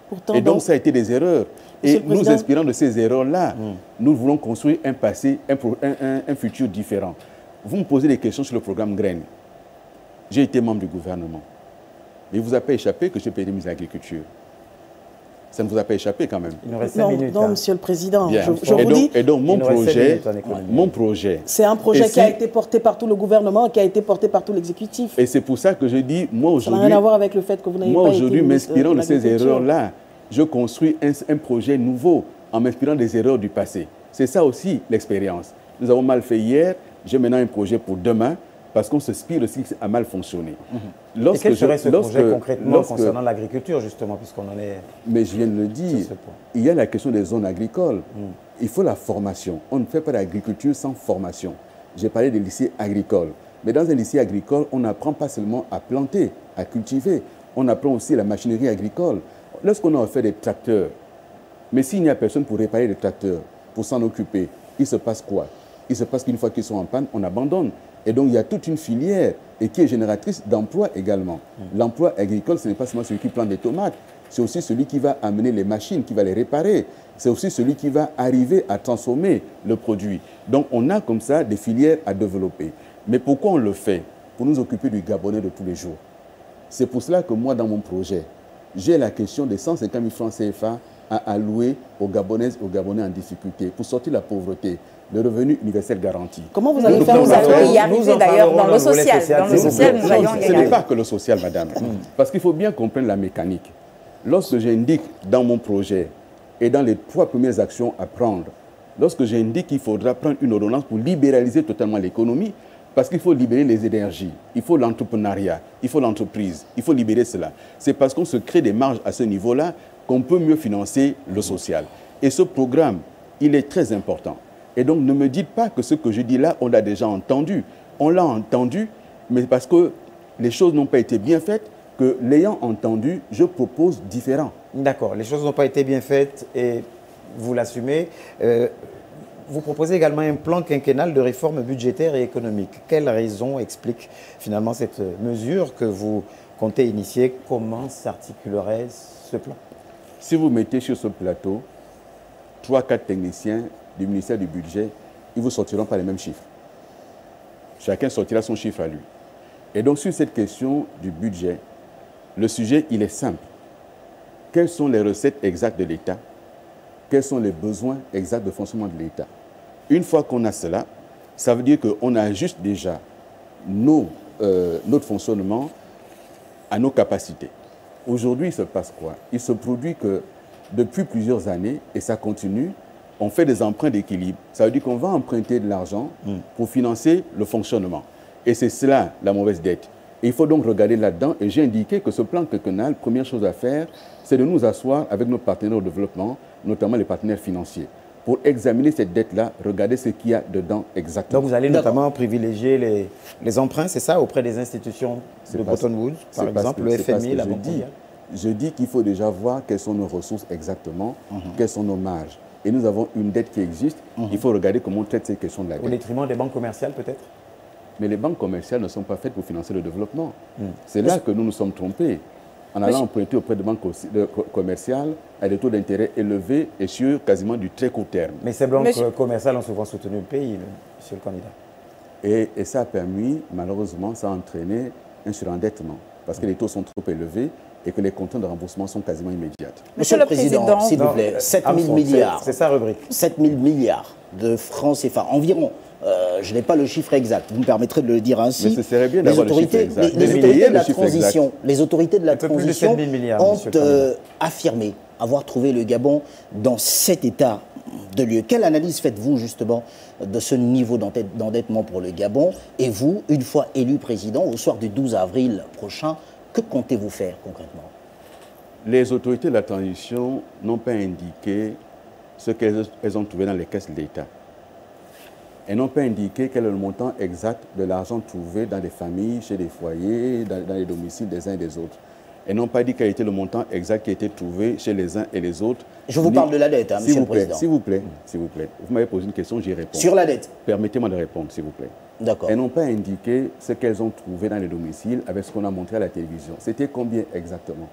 Pourtant, et donc, ça a été des erreurs. Et nous inspirant de ces erreurs-là, nous voulons construire un passé, un futur différent. Vous me posez des questions sur le programme Graines. J'ai été membre du gouvernement. Mais il ne vous a pas échappé que j'ai payé mes agricultures. Ça ne vous a pas échappé quand même. Il nous reste 5 minutes. Non, Monsieur le Président, je vous dis... Et donc, mon projet... C'est un projet qui a été porté par tout le gouvernement, qui a été porté par tout l'exécutif. Et c'est pour ça que je dis, moi aujourd'hui... Ça n'a rien à voir avec le fait que vous n'avez pas été... Moi aujourd'hui, m'inspirant de ces erreurs-là, je construis un projet nouveau en m'inspirant des erreurs du passé. C'est ça aussi l'expérience. Nous avons mal fait hier, j'ai maintenant un projet pour demain, parce qu'on s'inspire aussi que ça a mal fonctionné. Et quel serait ce projet concrètement concernant l'agriculture, justement, puisqu'on en est... Mais je viens de le dire, il y a la question des zones agricoles. Il faut la formation. On ne fait pas d'agriculture sans formation. J'ai parlé des lycées agricoles. Mais dans un lycée agricole, on n'apprend pas seulement à planter, à cultiver. On apprend aussi la machinerie agricole. Lorsqu'on a fait des tracteurs, mais s'il n'y a personne pour réparer les tracteurs, pour s'en occuper, il se passe quoi? Il se passe qu'une fois qu'ils sont en panne, on abandonne. Et donc, il y a toute une filière et qui est génératrice d'emplois également. L'emploi agricole, ce n'est pas seulement celui qui plante des tomates. c'est aussi celui qui va amener les machines, qui va les réparer. C'est aussi celui qui va arriver à transformer le produit. Donc, on a comme ça des filières à développer. Mais pourquoi on le fait? Pour nous occuper du Gabonais de tous les jours. C'est pour cela que moi, dans mon projet, j'ai la question des 150 000 francs CFA à allouer aux Gabonaises et aux Gabonais en difficulté pour sortir de la pauvreté, le revenu universel garanti. Comment vous allez faire? vous Vous allez y arriver d'ailleurs dans le social. Dans le social, nous allons y Ce n'est arriver. pas que le social, madame. Parce qu'il faut bien comprendre la mécanique. Lorsque j'indique dans mon projet et dans les 3 premières actions à prendre, lorsque j'indique qu'il faudra prendre une ordonnance pour libéraliser totalement l'économie, parce qu'il faut libérer les énergies, il faut l'entrepreneuriat, il faut l'entreprise, il faut libérer cela. C'est parce qu'on se crée des marges à ce niveau-là qu'on peut mieux financer le social. Et ce programme, il est très important. Et donc, ne me dites pas que ce que je dis là, on l'a déjà entendu. On l'a entendu, mais parce que les choses n'ont pas été bien faites, que l'ayant entendu, je propose différent. D'accord, les choses n'ont pas été bien faites et vous l'assumez. Vous proposez également un plan quinquennal de réforme budgétaire et économique. Quelle raison explique finalement cette mesure que vous comptez initier? Comment s'articulerait ce plan? Si vous mettez sur ce plateau 3-4 techniciens du ministère du Budget, ils ne vous sortiront pas les mêmes chiffres. Chacun sortira son chiffre à lui. Et donc sur cette question du budget, le sujet, il est simple. Quelles sont les recettes exactes de l'État? Quels sont les besoins exacts de fonctionnement de l'État? Une fois qu'on a cela, ça veut dire qu'on ajuste déjà notre fonctionnement à nos capacités. Aujourd'hui, il se passe quoi? Il se produit que depuis plusieurs années, et ça continue, on fait des emprunts d'équilibre. Ça veut dire qu'on va emprunter de l'argent pour financer le fonctionnement. Et c'est cela, la mauvaise dette. Et il faut donc regarder là-dedans. Et j'ai indiqué que ce plan quinquennal, première chose à faire, c'est de nous asseoir avec nos partenaires au développement, notamment les partenaires financiers, pour examiner cette dette-là, regarder ce qu'il y a dedans exactement. Donc vous allez notamment privilégier les emprunts, c'est ça, auprès des institutions de Bretton Woods, par exemple, le FMI, la Banque mondiale. Je dis qu'il faut déjà voir quelles sont nos ressources exactement, quelles sont nos marges. Et nous avons une dette qui existe, il faut regarder comment on traite ces questions de la dette. Au détriment des banques commerciales peut-être? Mais les banques commerciales ne sont pas faites pour financer le développement. C'est là que nous nous sommes trompés. En allant emprunter auprès de banques commerciales à des taux d'intérêt élevés et sur quasiment du très court terme. Mais ces banques commerciales ont souvent soutenu le pays, monsieur le candidat. Et ça a permis, malheureusement, ça a entraîné un surendettement. Parce que les taux sont trop élevés et que les comptes de remboursement sont quasiment immédiates. Monsieur le Président, s'il vous plaît, 7 000 milliards. C'est sa rubrique. 7 000 milliards de francs CFA, environ. Je n'ai pas le chiffre exact, vous me permettrez de le dire ainsi. Mais ce serait bien d'avoir le chiffre exact. Les autorités de la transition ont affirmé avoir trouvé le Gabon dans cet état de lieu. Quelle analyse faites-vous justement de ce niveau d'endettement pour le Gabon? Et vous, une fois élu président, au soir du 12 avril prochain, que comptez-vous faire concrètement? Les autorités de la transition n'ont pas indiqué ce qu'elles ont trouvé dans les caisses de l'État. Elles n'ont pas indiqué quel est le montant exact de l'argent trouvé dans les familles, chez les foyers, dans les domiciles des uns et des autres. Elles n'ont pas dit quel était le montant exact qui a été trouvé chez les uns et les autres. Je vous parle de la dette, hein, monsieur le Président. S'il vous plaît, s'il vous plaît. Vous m'avez posé une question, j'y réponds. Sur la dette. Permettez-moi de répondre, s'il vous plaît. D'accord. Elles n'ont pas indiqué ce qu'elles ont trouvé dans les domiciles avec ce qu'on a montré à la télévision. C'était combien exactement?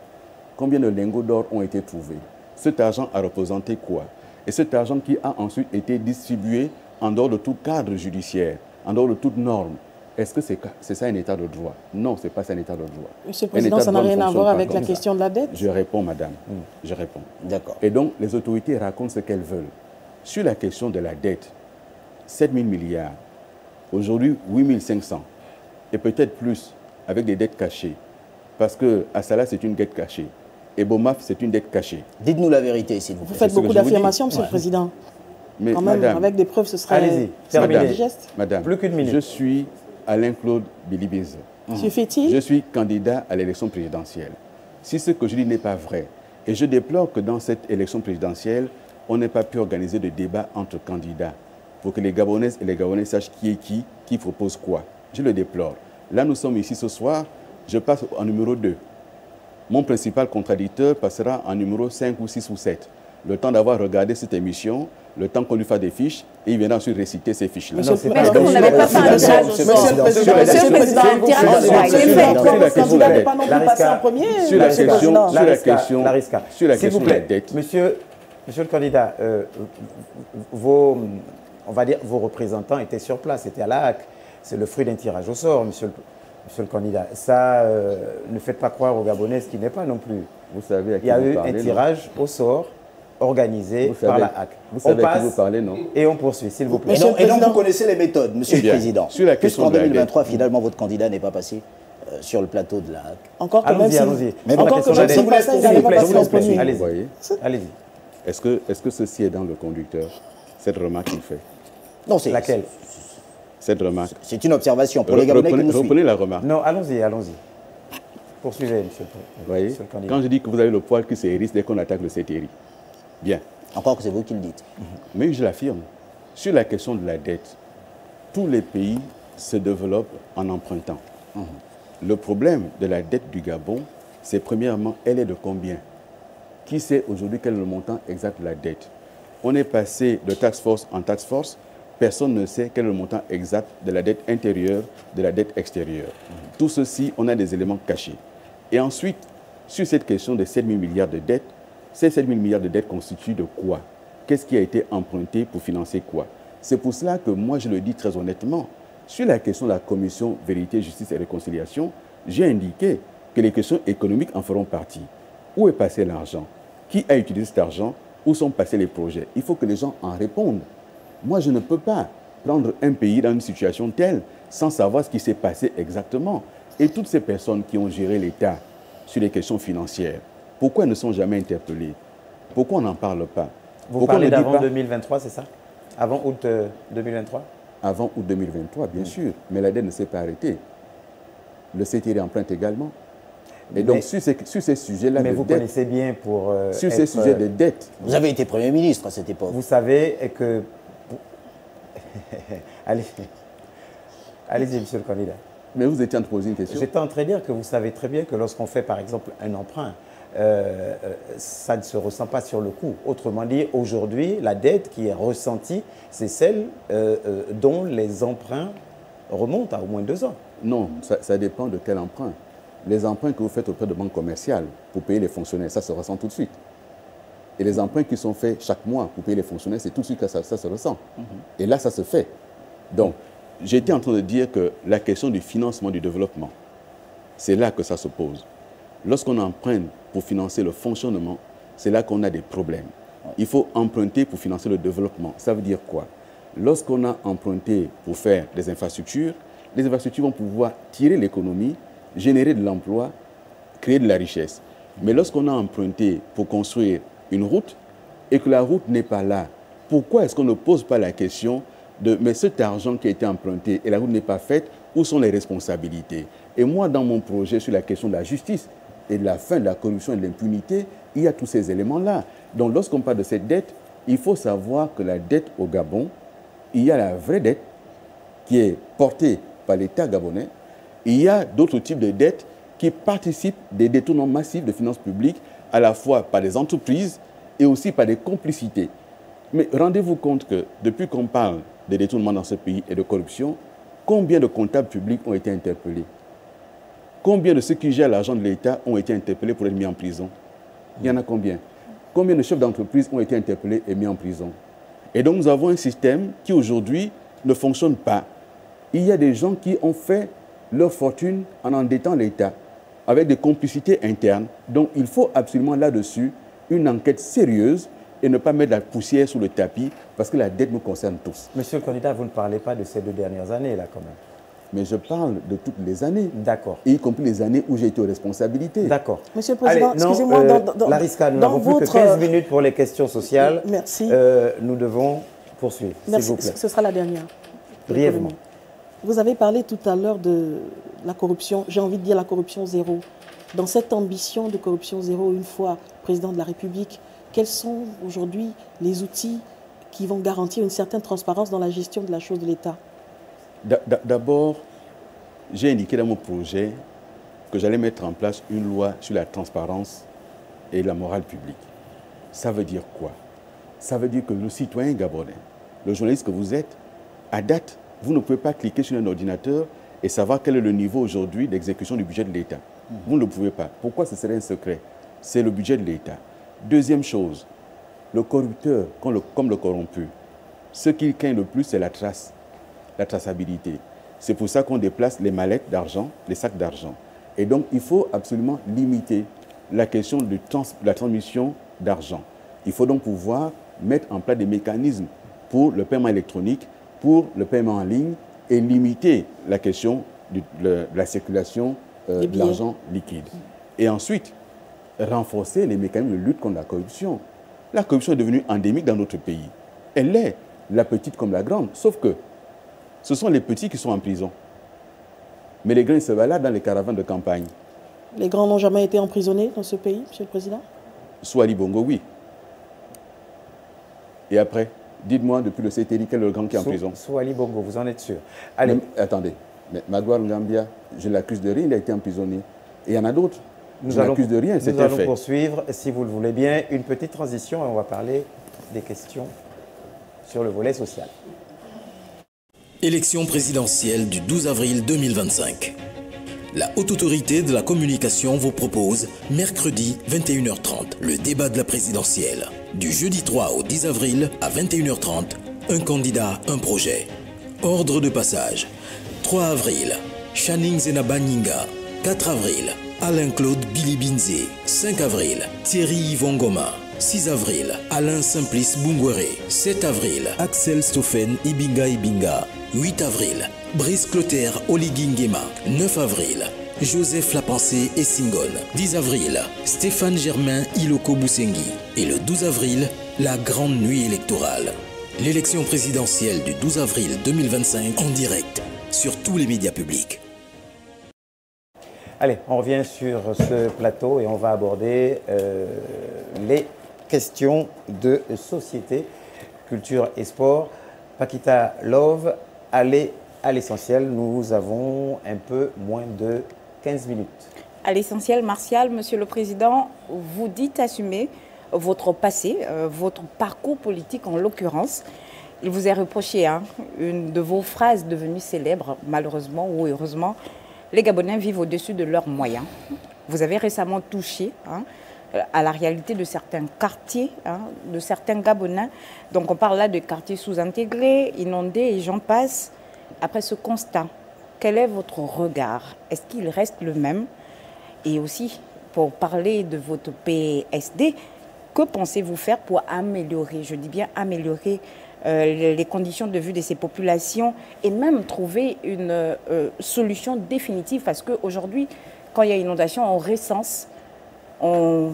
Combien de lingots d'or ont été trouvés? Cet argent a représenté quoi? Et cet argent qui a ensuite été distribué en dehors de tout cadre judiciaire, en dehors de toute norme. Est-ce que c'est ça un état de droit? Non, ce n'est pas ça un état de droit. Monsieur le Président, ça n'a rien à voir avec la question de la dette? Je réponds, madame. Je réponds. D'accord. Et donc, les autorités racontent ce qu'elles veulent. Sur la question de la dette, 7 000 milliards, aujourd'hui 8 500, et peut-être plus, avec des dettes cachées. Parce que Assala, c'est une dette cachée. Et Bomaf, c'est une dette cachée. Dites-nous la vérité, s'il vous plaît. Vous faites beaucoup d'affirmations, monsieur le Président. Mais quand même, madame, avec des preuves, ce serait digeste. Madame, plus qu'une minute. Je suis Alain-Claude Bilibise. Suffit-il? Je suis candidat à l'élection présidentielle. Si ce que je dis n'est pas vrai, et je déplore que dans cette élection présidentielle, on n'ait pas pu organiser de débat entre candidats pour que les Gabonaises et les Gabonais sachent qui est qui propose quoi. Je le déplore. Là, nous sommes ici ce soir, je passe en numéro 2. Mon principal contradicteur passera en numéro 5 ou 6 ou 7. le temps d'avoir regardé cette émission, le temps qu'on lui fasse des fiches, et il viendra ensuite réciter ces fiches-là. Mais est-ce que vous n'avez pas fait un tirage au sort? Monsieur le Président, un tirage au sort a été fait. Le candidat n'est pas non plus passé en premier. Sur la question de la dette. Monsieur le candidat, vos représentants étaient sur place, étaient à la HAC. C'est le fruit d'un tirage au sort, monsieur le candidat. Ça, ne faites pas croire aux Gabonais ce qui n'est pas non plus. Vous savez à qui il y a vous eu parlez, un tirage au sort organisé par la HAC. Vous savez à qui vous parlez, non? Et on poursuit, s'il vous plaît. Et donc, vous connaissez les méthodes, Monsieur le Président. Sur la question Puisqu'en 2023, finalement, votre candidat n'est pas passé sur le plateau de la HAC. Encore que même si... Allons-y. Encore que même si vous n'allez pas passer en premier. Allez-y. Allez-y. Est-ce que ceci est dans le conducteur, cette remarque qu'il fait? Non, c'est laquelle? Cette remarque. C'est une observation pour les Gabonais qui nous suivent. Reprenez la remarque. Non, allons-y. Poursuivez, monsieur le Président. Vous voyez, quand je dis que vous avez le poil qui se hérisse dès qu'on attaque le CTRI. Bien. Encore que c'est vous qui le dites. Mais je l'affirme. Sur la question de la dette, tous les pays se développent en empruntant. Le problème de la dette du Gabon, c'est premièrement, elle est de combien? Qui sait aujourd'hui quel est le montant exact de la dette? On est passé de task force en task force. Personne ne sait quel est le montant exact de la dette intérieure, de la dette extérieure. Tout ceci, on a des éléments cachés. Et ensuite, sur cette question de 7 000 milliards de dettes, ces 7 000 milliards de dettes constituent de quoi? Qu'est-ce qui a été emprunté pour financer quoi? C'est pour cela que moi, je le dis très honnêtement, sur la question de la commission Vérité, Justice et Réconciliation, j'ai indiqué que les questions économiques en feront partie. Où est passé l'argent? Qui a utilisé cet argent? Où sont passés les projets? Il faut que les gens en répondent. Moi, je ne peux pas prendre un pays dans une situation telle sans savoir ce qui s'est passé exactement. Et toutes ces personnes qui ont géré l'État sur les questions financières, pourquoi elles ne sont jamais interpellées? Pourquoi on n'en parle pas? Vous parlez d'avant 2023, c'est ça? Avant août 2023? Avant août 2023, bien sûr. Mais la dette ne s'est pas arrêtée. Le CTRI emprunte également. Et donc, sur ces sujets-là de dette... Mais vous connaissez bien pour sur ces sujets de dette... Vous avez été Premier ministre à cette époque. Vous savez que... Allez-y, monsieur le candidat. Mais vous étiez en train de poser une question. J'étais en train de dire que vous savez très bien que lorsqu'on fait, par exemple, un emprunt, ça ne se ressent pas sur le coût. Autrement dit, aujourd'hui, la dette qui est ressentie, c'est celle dont les emprunts remontent à au moins 2 ans. Non, ça dépend de quel emprunt. Les emprunts que vous faites auprès de banques commerciales pour payer les fonctionnaires, ça se ressent tout de suite. Et les emprunts qui sont faits chaque mois pour payer les fonctionnaires, c'est tout de suite que ça se ressent. Et là, ça se fait. Donc, j'étais en train de dire que la question du financement du développement, c'est là que ça se pose. Lorsqu'on emprunte pour financer le fonctionnement, c'est là qu'on a des problèmes. Il faut emprunter pour financer le développement. Ça veut dire quoi? Lorsqu'on a emprunté pour faire des infrastructures, les infrastructures vont pouvoir tirer l'économie, générer de l'emploi, créer de la richesse. Mais lorsqu'on a emprunté pour construire une route et que la route n'est pas là, pourquoi est-ce qu'on ne pose pas la question de mais cet argent qui a été emprunté et la route n'est pas faite, où sont les responsabilités? Et moi, dans mon projet sur la question de la justice et de la fin de la corruption et de l'impunité, il y a tous ces éléments-là. Donc, lorsqu'on parle de cette dette, il faut savoir que la dette au Gabon, il y a la vraie dette qui est portée par l'État gabonais. Il y a d'autres types de dettes qui participent des détournements massifs de finances publiques, à la fois par des entreprises et aussi par des complicités. Mais rendez-vous compte que depuis qu'on parle des détournements dans ce pays et de corruption, combien de comptables publics ont été interpellés? Combien de ceux qui gèrent l'argent de l'État ont été interpellés pour être mis en prison? Il y en a combien? Combien de chefs d'entreprise ont été interpellés et mis en prison? Et donc nous avons un système qui aujourd'hui ne fonctionne pas. Il y a des gens qui ont fait leur fortune en endettant l'État avec des complicités internes. Donc il faut absolument là-dessus une enquête sérieuse et ne pas mettre la poussière sous le tapis parce que la dette nous concerne tous. Monsieur le candidat, vous ne parlez pas de ces 2 dernières années là quand même. Mais je parle de toutes les années. D'accord. Y compris les années où j'ai été aux responsabilités. D'accord. Monsieur le Président, excusez-moi. Lariska, nous n'avons plus que 15 minutes pour les questions sociales. Merci. Nous devons poursuivre, s'il vous plaît. Ce sera la dernière. Brièvement. Vous avez parlé tout à l'heure de la corruption, j'ai envie de dire la corruption zéro. Dans cette ambition de corruption zéro, une fois président de la République, quels sont aujourd'hui les outils qui vont garantir une certaine transparence dans la gestion de la chose de l'État? D'abord, j'ai indiqué dans mon projet que j'allais mettre en place une loi sur la transparence et la morale publique. Ça veut dire quoi? Ça veut dire que le citoyen gabonais, le journaliste que vous êtes, à date, vous ne pouvez pas cliquer sur un ordinateur et savoir quel est le niveau aujourd'hui d'exécution du budget de l'État. Vous ne le pouvez pas. Pourquoi ce serait un secret? C'est le budget de l'État. Deuxième chose, le corrupteur, comme le corrompu, ce qu'il craint le plus, c'est la traçabilité. C'est pour ça qu'on déplace les mallettes d'argent, les sacs d'argent. Et donc, il faut absolument limiter la question de la transmission d'argent. Il faut donc pouvoir mettre en place des mécanismes pour le paiement électronique, pour le paiement en ligne et limiter la question de la circulation de l'argent liquide. Et ensuite, renforcer les mécanismes de lutte contre la corruption. La corruption est devenue endémique dans notre pays. Elle est, la petite comme la grande, sauf que ce sont les petits qui sont en prison. Mais les grands, ils se baladent dans les caravanes de campagne. Les grands n'ont jamais été emprisonnés dans ce pays, Monsieur le Président? Swali Bongo, oui. Et après, dites-moi, depuis le CTI, quel est le grand qui est en prison? Swali Bongo, vous en êtes sûr? Allez. Attendez, mais Magouar Ngambia, je l'accuse de rien, il a été emprisonné. Et il y en a d'autres. Nous allons poursuivre, si vous le voulez bien, une petite transition et on va parler des questions sur le volet social. Élection présidentielle du 12 avril 2025. La Haute Autorité de la Communication vous propose, mercredi 21h30, le débat de la présidentielle. Du jeudi 3 au 10 avril à 21h30, un candidat, un projet. Ordre de passage. 3 avril, Channing Zenaba Nyinga. 4 avril, Alain-Claude Bilibinze. 5 avril, Thierry Yvon Goma. 6 avril, Alain Simplice Bungwere. 7 avril, Axel Stoffen Ibinga. 8 avril, Brice Clotaire Oligingema. 9 avril, Joseph Lapensé Essingone. 10 avril, Stéphane Germain Iloko Boussengi. Et le 12 avril, la grande nuit électorale. L'élection présidentielle du 12 avril 2025 en direct sur tous les médias publics. Allez, on revient sur ce plateau et on va aborder les questions de société, culture et sport. Paquita Love, allez à l'essentiel. Nous avons un peu moins de 15 minutes. À l'essentiel, Martial, Monsieur le Président, vous dites assumer votre passé, votre parcours politique en l'occurrence. Il vous est reproché, une de vos phrases devenues célèbres, malheureusement ou heureusement, les Gabonais vivent au-dessus de leurs moyens. Vous avez récemment touché à la réalité de certains quartiers, de certains Gabonais. Donc on parle là de quartiers sous-intégrés, inondés et j'en passe. Après ce constat, quel est votre regard? Est-ce qu'il reste le même? Et aussi, pour parler de votre PSD, que pensez-vous faire pour améliorer, je dis bien améliorer, les conditions de vie de ces populations et même trouver une solution définitive? Parce qu'aujourd'hui, quand il y a inondation, on recense, on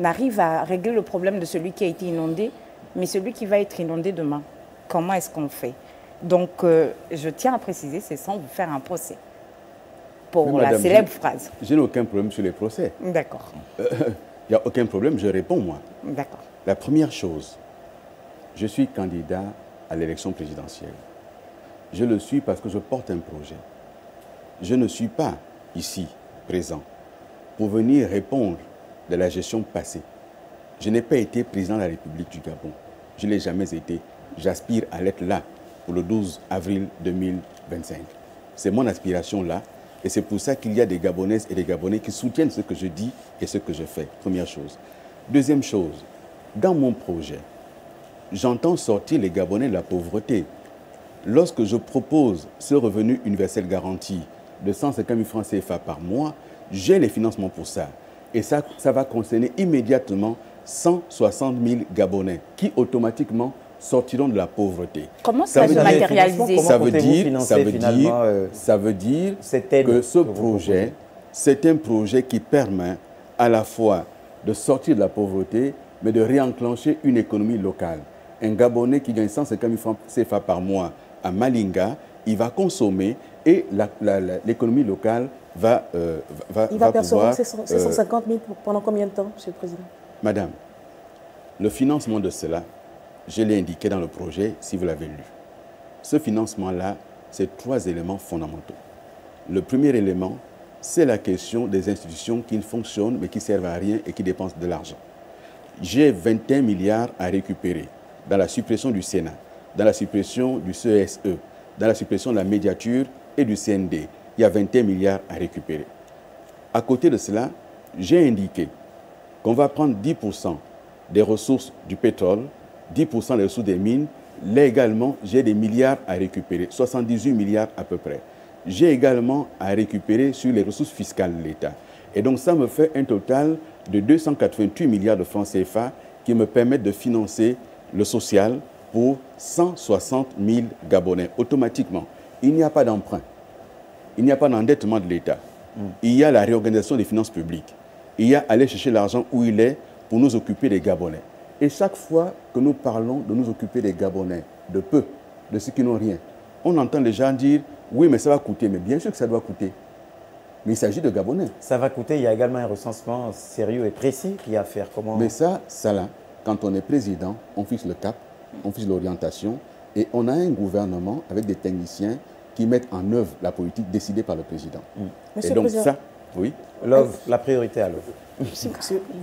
arrive à régler le problème de celui qui a été inondé, mais celui qui va être inondé demain, comment est-ce qu'on fait? Donc, je tiens à préciser, c'est sans vous faire un procès pour la célèbre phrase. Je n'ai aucun problème sur les procès. D'accord. Il n'y a aucun problème, je réponds moi. D'accord. La première chose, je suis candidat à l'élection présidentielle. Je le suis parce que je porte un projet. Je ne suis pas ici, présent, pour venir répondre de la gestion passée. Je n'ai pas été président de la République du Gabon. Je ne l'ai jamais été. J'aspire à l'être là pour le 12 avril 2025. C'est mon aspiration là. Et c'est pour ça qu'il y a des Gabonaises et des Gabonais qui soutiennent ce que je dis et ce que je fais. Première chose. Deuxième chose, dans mon projet, j'entends sortir les Gabonais de la pauvreté. Lorsque je propose ce revenu universel garanti de 150 000 francs CFA par mois, j'ai les financements pour ça. Et ça va concerner immédiatement 160 000 Gabonais qui automatiquement sortiront de la pauvreté. Comment ça se matérialiser? Ça veut dire que ce projet, c'est un projet qui permet à la fois de sortir de la pauvreté, mais de réenclencher une économie locale. Un Gabonais qui gagne 150 000 francs CFA par mois à Malinga, il va consommer et l'économie locale va percevoir ces 150 000 pendant combien de temps, Monsieur le Président? Madame, le financement de cela, je l'ai indiqué dans le projet, si vous l'avez lu. Ce financement-là, c'est 3 éléments fondamentaux. Le premier élément, c'est la question des institutions qui fonctionnent mais qui ne servent à rien et qui dépensent de l'argent. j'ai 21 milliards à récupérer dans la suppression du Sénat, dans la suppression du CESE, dans la suppression de la médiature et du CND. Il y a 21 milliards à récupérer. À côté de cela, j'ai indiqué qu'on va prendre 10% des ressources du pétrole, 10% des ressources des mines. Là également, j'ai des milliards à récupérer, 78 milliards à peu près. J'ai également à récupérer sur les ressources fiscales de l'État. Et donc ça me fait un total de 288 milliards de francs CFA qui me permettent de financer le social pour 160 000 Gabonais automatiquement. Il n'y a pas d'emprunt, il n'y a pas d'endettement de l'État. Il y a la réorganisation des finances publiques. Il y a aller chercher l'argent où il est pour nous occuper des Gabonais. Et chaque fois que nous parlons de nous occuper des Gabonais, de peu, de ceux qui n'ont rien, on entend les gens dire « oui, mais ça va coûter ». Mais bien sûr que ça doit coûter. Mais il s'agit de Gabonais. Ça va coûter, il y a également un recensement sérieux et précis qui est à faire. Comment... Mais ça là, quand on est président, on fixe le cap, on fixe l'orientation et on a un gouvernement avec des techniciens qui mettent en œuvre la politique décidée par le président. Monsieur et donc le Président, ça, oui. La priorité à l'œuvre.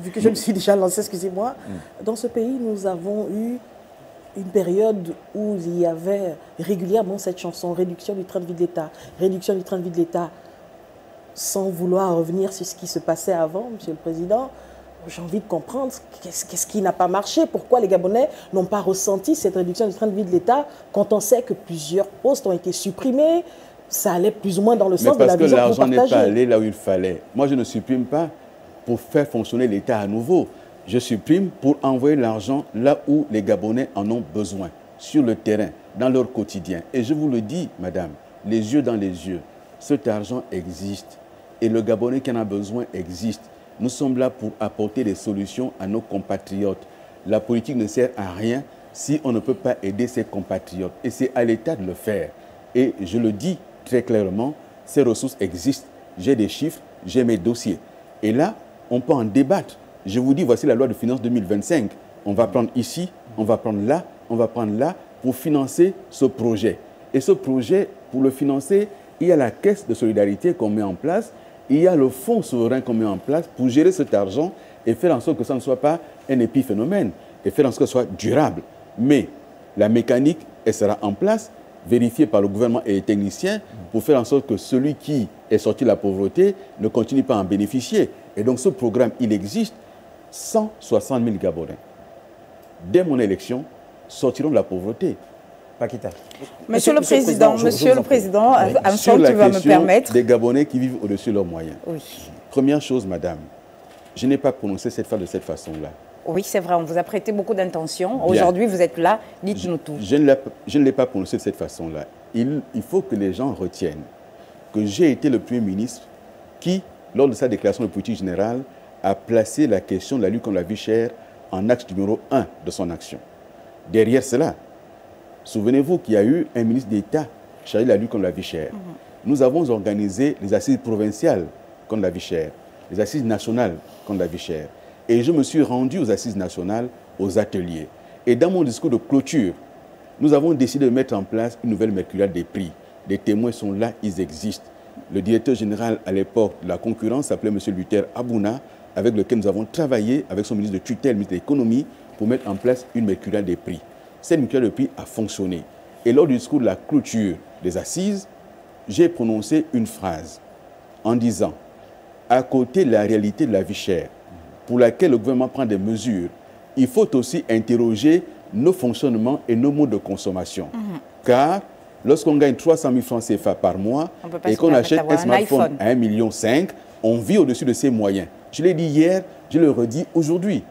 vu que je me suis déjà lancé, excusez-moi, dans ce pays, nous avons eu une période où il y avait régulièrement cette chanson, réduction du train de vie de l'État, réduction du train de vie de l'État, sans vouloir revenir sur ce qui se passait avant, Monsieur le Président. J'ai envie de comprendre qu'est-ce qui n'a pas marché, pourquoi les Gabonais n'ont pas ressenti cette réduction du train de vie de l'État quand on sait que plusieurs postes ont été supprimés. Ça allait plus ou moins dans le sens de la vision que vous partagez. Mais parce que l'argent n'est pas allé là où il fallait. Moi, je ne supprime pas pour faire fonctionner l'État à nouveau. Je supprime pour envoyer l'argent là où les Gabonais en ont besoin, sur le terrain, dans leur quotidien. Et je vous le dis, madame, les yeux dans les yeux, cet argent existe. Et le Gabonais qui en a besoin existe. Nous sommes là pour apporter des solutions à nos compatriotes. La politique ne sert à rien si on ne peut pas aider ses compatriotes. Et c'est à l'État de le faire. Et je le dis très clairement, ces ressources existent. J'ai des chiffres, j'ai mes dossiers. Et là, on peut en débattre. Je vous dis, voici la loi de finances 2025. On va prendre ici, on va prendre là, on va prendre là pour financer ce projet. Et ce projet, pour le financer, il y a la caisse de solidarité qu'on met en place. Il y a le fonds souverain qu'on met en place pour gérer cet argent et faire en sorte que ça ne soit pas un épiphénomène et faire en sorte que ce soit durable. Mais la mécanique, elle sera en place, vérifiée par le gouvernement et les techniciens pour faire en sorte que celui qui est sorti de la pauvreté ne continue pas à en bénéficier. Et donc ce programme, il existe. 160 000 Gabonais, dès mon élection, sortiront de la pauvreté. Paquita. Monsieur le Président, sur la tu vas me permettre. des Gabonais qui vivent au-dessus de leurs moyens. Oui. Première chose, madame, je n'ai pas prononcé cette phrase de cette façon-là. Oui, c'est vrai, on vous a prêté beaucoup d'intentions. Aujourd'hui, vous êtes là, dites-nous tout. Je ne l'ai pas prononcé de cette façon-là. Il faut que les gens retiennent que j'ai été le Premier ministre qui, lors de sa déclaration de politique générale, a placé la question de la lutte contre la vie chère en axe numéro 1 de son action. Derrière cela, souvenez-vous qu'il y a eu un ministre d'État chargé de la lutte contre la vie chère. Nous avons organisé les assises provinciales contre la vie chère, les assises nationales contre la vie chère. Et je me suis rendu aux assises nationales, aux ateliers. Et dans mon discours de clôture, nous avons décidé de mettre en place une nouvelle mercuriale des prix. Les témoins sont là, ils existent. Le directeur général à l'époque de la concurrence s'appelait M. Luther Abouna, avec lequel nous avons travaillé avec son ministre de tutelle, ministre de l'économie, pour mettre en place une mercuriale des prix. Cette mercuriale des prix a fonctionné. Et lors du discours de la clôture des assises, j'ai prononcé une phrase en disant, à côté de la réalité de la vie chère, pour laquelle le gouvernement prend des mesures, il faut aussi interroger nos fonctionnements et nos modes de consommation. Car lorsqu'on gagne 300 000 francs CFA par mois et qu'on achète un smartphone à 1,5 million, on vit au-dessus de ses moyens. Je l'ai dit hier, je le redis aujourd'hui.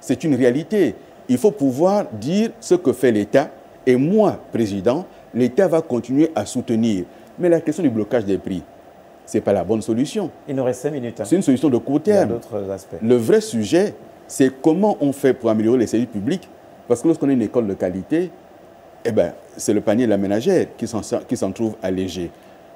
C'est une réalité. Il faut pouvoir dire ce que fait l'État. Et moi, président, l'État va continuer à soutenir. Mais la question du blocage des prix, ce n'est pas la bonne solution. Il nous reste 5 minutes. C'est une solution de court terme. Il y a d'autres aspects. Le vrai sujet, c'est comment on fait pour améliorer les services publics. Parce que lorsqu'on a une école de qualité, eh ben, c'est le panier de la ménagère qui s'en trouve allégé.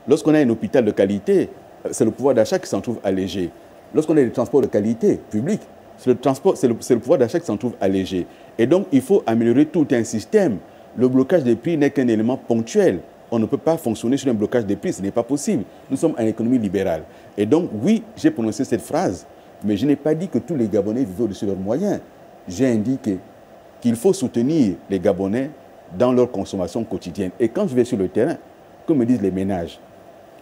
Lorsqu'on a un hôpital de qualité, c'est le pouvoir d'achat qui s'en trouve allégé. Lorsqu'on a des transports de qualité public, c'est le pouvoir d'achat qui s'en trouve allégé. Et donc, il faut améliorer tout un système. Le blocage des prix n'est qu'un élément ponctuel. On ne peut pas fonctionner sur un blocage des prix, ce n'est pas possible. Nous sommes en économie libérale. Et donc, oui, j'ai prononcé cette phrase, mais je n'ai pas dit que tous les Gabonais vivaient au-dessus de leurs moyens. j'ai indiqué qu'il faut soutenir les Gabonais dans leur consommation quotidienne. Et quand je vais sur le terrain, que me disent les ménages?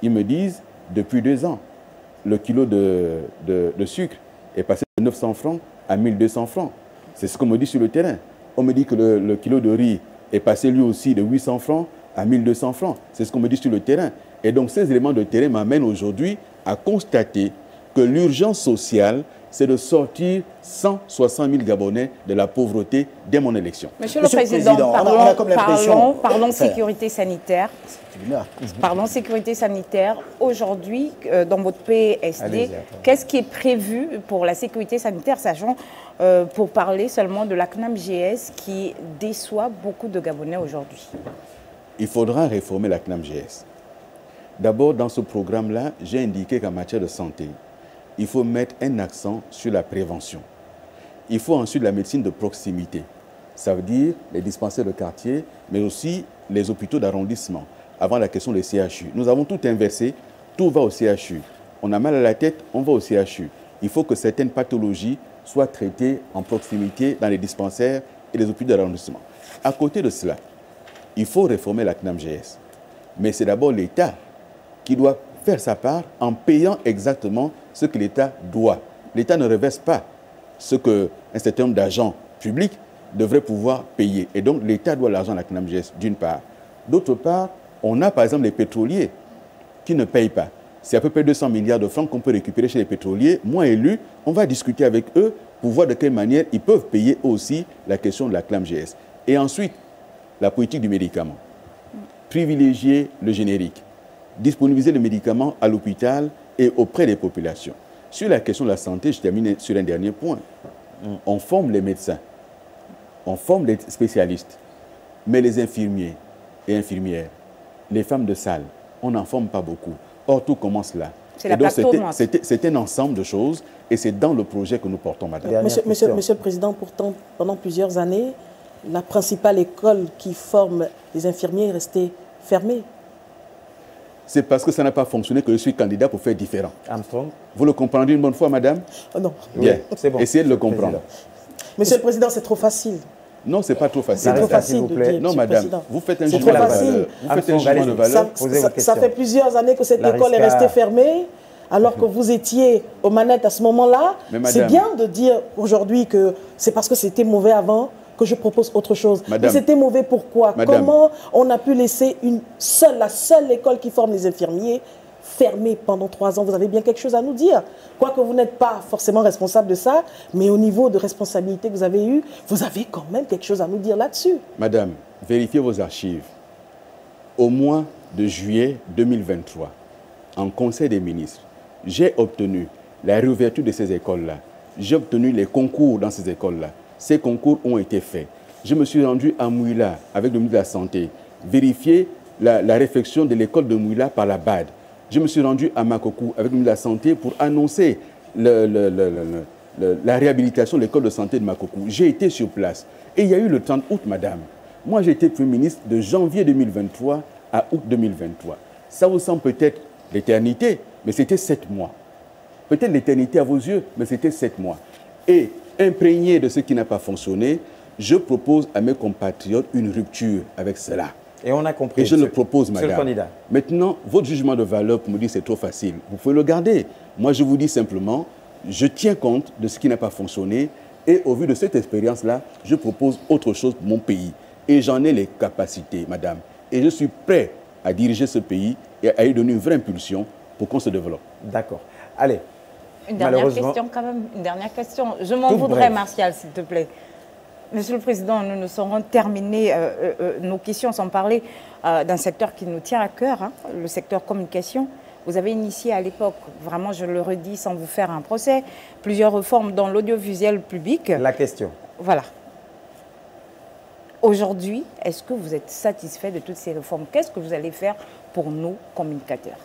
Ils me disent, depuis 2 ans, le kilo de sucre est passé de 900 francs à 1200 francs. C'est ce qu'on me dit sur le terrain. On me dit que le kilo de riz est passé lui aussi de 800 francs à 1200 francs. C'est ce qu'on me dit sur le terrain. Et donc ces éléments de terrain m'amènent aujourd'hui à constater que l'urgence sociale, c'est de sortir 160 000 Gabonais de la pauvreté dès mon élection. Monsieur le Président, parlons sécurité sanitaire. Parlons sécurité sanitaire. Aujourd'hui, dans votre PSD, qu'est-ce qui est prévu pour la sécurité sanitaire, sachant, pour parler seulement de la CNAM-GS qui déçoit beaucoup de Gabonais aujourd'hui? Il faudra réformer la CNAM-GS. D'abord, dans ce programme-là, j'ai indiqué qu'en matière de santé, il faut mettre un accent sur la prévention. Il faut ensuite la médecine de proximité. Ça veut dire les dispensaires de quartier, mais aussi les hôpitaux d'arrondissement. Avant la question des CHU. Nous avons tout inversé, tout va au CHU. On a mal à la tête, on va au CHU. Il faut que certaines pathologies soient traitées en proximité dans les dispensaires et les hôpitaux d'arrondissement. À côté de cela, il faut réformer la CNAM-GS. Mais c'est d'abord l'État qui doit faire sa part en payant exactement ce que l'État doit. L'État ne reverse pas ce qu'un certain nombre d'agents publics devraient pouvoir payer. Et donc, l'État doit l'argent à la CNAM-GS, d'une part. D'autre part, on a par exemple les pétroliers qui ne payent pas. C'est à peu près 200 milliards de francs qu'on peut récupérer chez les pétroliers. Moi, élu, on va discuter avec eux pour voir de quelle manière ils peuvent payer aussi la question de la CNAM-GS. Et ensuite, la politique du médicament. Privilégier le générique. Disponibiliser le médicament à l'hôpital et auprès des populations. Sur la question de la santé, je termine sur un dernier point. On forme les médecins, on forme les spécialistes, mais les infirmiers et infirmières, les femmes de salle, on n'en forme pas beaucoup. Or, tout commence là. C'est un ensemble de choses et c'est dans le projet que nous portons, madame. Monsieur le Président, pourtant, pendant plusieurs années, la principale école qui forme les infirmiers est restée fermée. C'est parce que ça n'a pas fonctionné que je suis candidat pour faire différent. Armstrong. Vous le comprendrez une bonne fois, madame? Non. Bien, c'est bon. Essayez de le comprendre. Monsieur le Président, c'est trop facile. Non, ce n'est pas trop facile. C'est trop facile de dire, non, madame, vous faites un jugement de valeur. Vous faites un jugement de valeur. Ça fait plusieurs années que cette école est restée fermée, alors que vous étiez aux manettes à ce moment-là. C'est bien de dire aujourd'hui que c'est parce que c'était mauvais avant que je propose autre chose. Madame, mais c'était mauvais pourquoi? Comment on a pu laisser la seule école qui forme les infirmiers fermée pendant 3 ans? Vous avez bien quelque chose à nous dire. Quoique vous n'êtes pas forcément responsable de ça, mais au niveau de responsabilité que vous avez eue, vous avez quand même quelque chose à nous dire là-dessus. Madame, vérifiez vos archives. Au mois de juillet 2023, en Conseil des ministres, j'ai obtenu la réouverture de ces écoles-là. J'ai obtenu les concours dans ces écoles-là. Ces concours ont été faits. Je me suis rendu à Mouila avec le ministre de la Santé, vérifier la réflexion de l'école de Mouila par la BAD. Je me suis rendu à Makokou avec le ministre de la Santé pour annoncer la réhabilitation de l'école de santé de Makokou. J'ai été sur place. Et il y a eu le 30 août, madame. Moi, j'ai été Premier ministre de janvier 2023 à août 2023. Ça vous semble peut-être l'éternité, mais c'était 7 mois. Peut-être l'éternité à vos yeux, mais c'était 7 mois. Et imprégné de ce qui n'a pas fonctionné, je propose à mes compatriotes une rupture avec cela. Et on a compris. Et je le propose, madame. Maintenant, votre jugement de valeur pour me dire c'est trop facile, vous pouvez le garder. Moi, je vous dis simplement, je tiens compte de ce qui n'a pas fonctionné et au vu de cette expérience-là, je propose autre chose pour mon pays. Et j'en ai les capacités, madame. Et je suis prêt à diriger ce pays et à lui donner une vraie impulsion pour qu'on se développe. D'accord. Allez. Une dernière question quand même, une dernière question. Je m'en voudrais, Martial, s'il te plaît. Monsieur le Président, nous ne saurons terminer nos questions sans parler d'un secteur qui nous tient à cœur, hein, le secteur communication. Vous avez initié à l'époque, vraiment je le redis sans vous faire un procès, plusieurs réformes dans l'audiovisuel public. La question. Voilà. Aujourd'hui, est-ce que vous êtes satisfait de toutes ces réformes? Qu'est-ce que vous allez faire pour nous, communicateurs,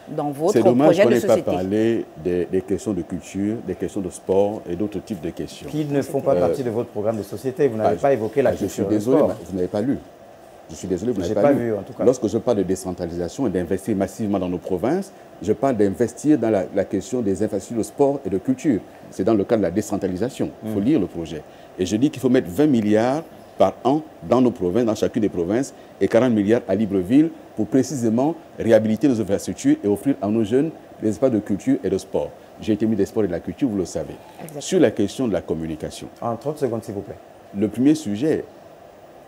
dans votre projet de société? C'est dommage qu'on n'ait pas parlé des questions de culture, des questions de sport et d'autres types de questions. Qui ne font pas partie de votre programme de société. Vous n'avez pas évoqué la culture. Je suis désolé, mais vous n'avez pas lu. Je suis désolé, vous Je n'avez n'ai pas vu, en tout cas. Lorsque je parle de décentralisation et d'investir massivement dans nos provinces, je parle d'investir dans la question des infrastructures de sport et de culture. C'est dans le cadre de la décentralisation. Il faut lire le projet. Et je dis qu'il faut mettre 20 milliards par an dans nos provinces, dans chacune des provinces, et 40 milliards à Libreville pour précisément réhabiliter nos infrastructures et offrir à nos jeunes des espaces de culture et de sport. J'ai été ministre des Sports et de la Culture, vous le savez. Exactement. Sur la question de la communication. En 30 secondes, s'il vous plaît. Le premier sujet,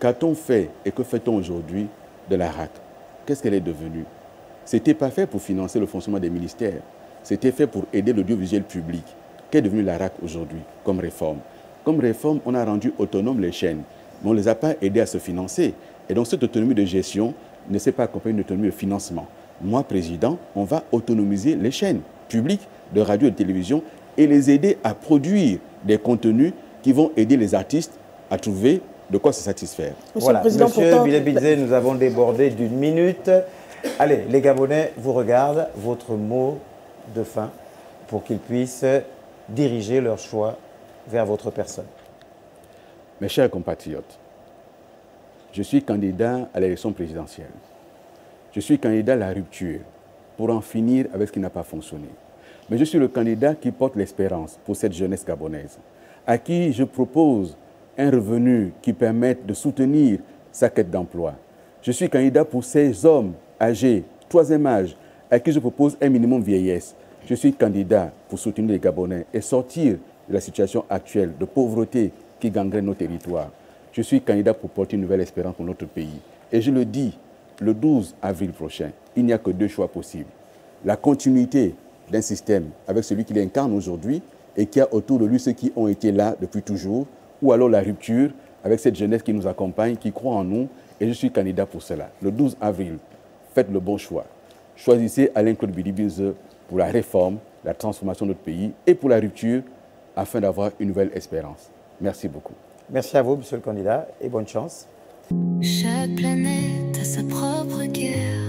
qu'a-t-on fait et que fait-on aujourd'hui de la RAC? Qu'est-ce qu'elle est devenue? Ce n'était pas fait pour financer le fonctionnement des ministères. C'était fait pour aider l'audiovisuel public. Qu'est devenue la RAC aujourd'hui comme réforme? Comme réforme, on a rendu autonomes les chaînes, mais on ne les a pas aidés à se financer. Et donc cette autonomie de gestion ne s'est pas accompagnée d'une autonomie de financement. Moi, président, on va autonomiser les chaînes publiques de radio et de télévision et les aider à produire des contenus qui vont aider les artistes à trouver de quoi se satisfaire. Voilà, Monsieur Bilé-Bilzé, nous avons débordé d'1 minute. Allez, les Gabonais vous regardent. Votre mot de fin pour qu'ils puissent diriger leur choix vers votre personne. Mes chers compatriotes, je suis candidat à l'élection présidentielle. Je suis candidat à la rupture pour en finir avec ce qui n'a pas fonctionné. Mais je suis le candidat qui porte l'espérance pour cette jeunesse gabonaise, à qui je propose un revenu qui permette de soutenir sa quête d'emploi. Je suis candidat pour ces hommes âgés, 3e âge, à qui je propose un minimum vieillesse. Je suis candidat pour soutenir les Gabonais et sortir de la situation actuelle de pauvreté qui gangrène nos territoires. Je suis candidat pour porter une nouvelle espérance pour notre pays. Et je le dis, le 12 avril prochain, il n'y a que 2 choix possibles. La continuité d'un système avec celui qu'il incarne aujourd'hui et qui a autour de lui ceux qui ont été là depuis toujours, ou alors la rupture avec cette jeunesse qui nous accompagne, qui croit en nous, et je suis candidat pour cela. Le 12 avril, faites le bon choix. Choisissez Alain-Claude Bilé-Bilzé pour la réforme, la transformation de notre pays et pour la rupture afin d'avoir une nouvelle espérance. Merci beaucoup. Merci à vous, monsieur le candidat, et bonne chance. Chaque planète a sa propre guerre.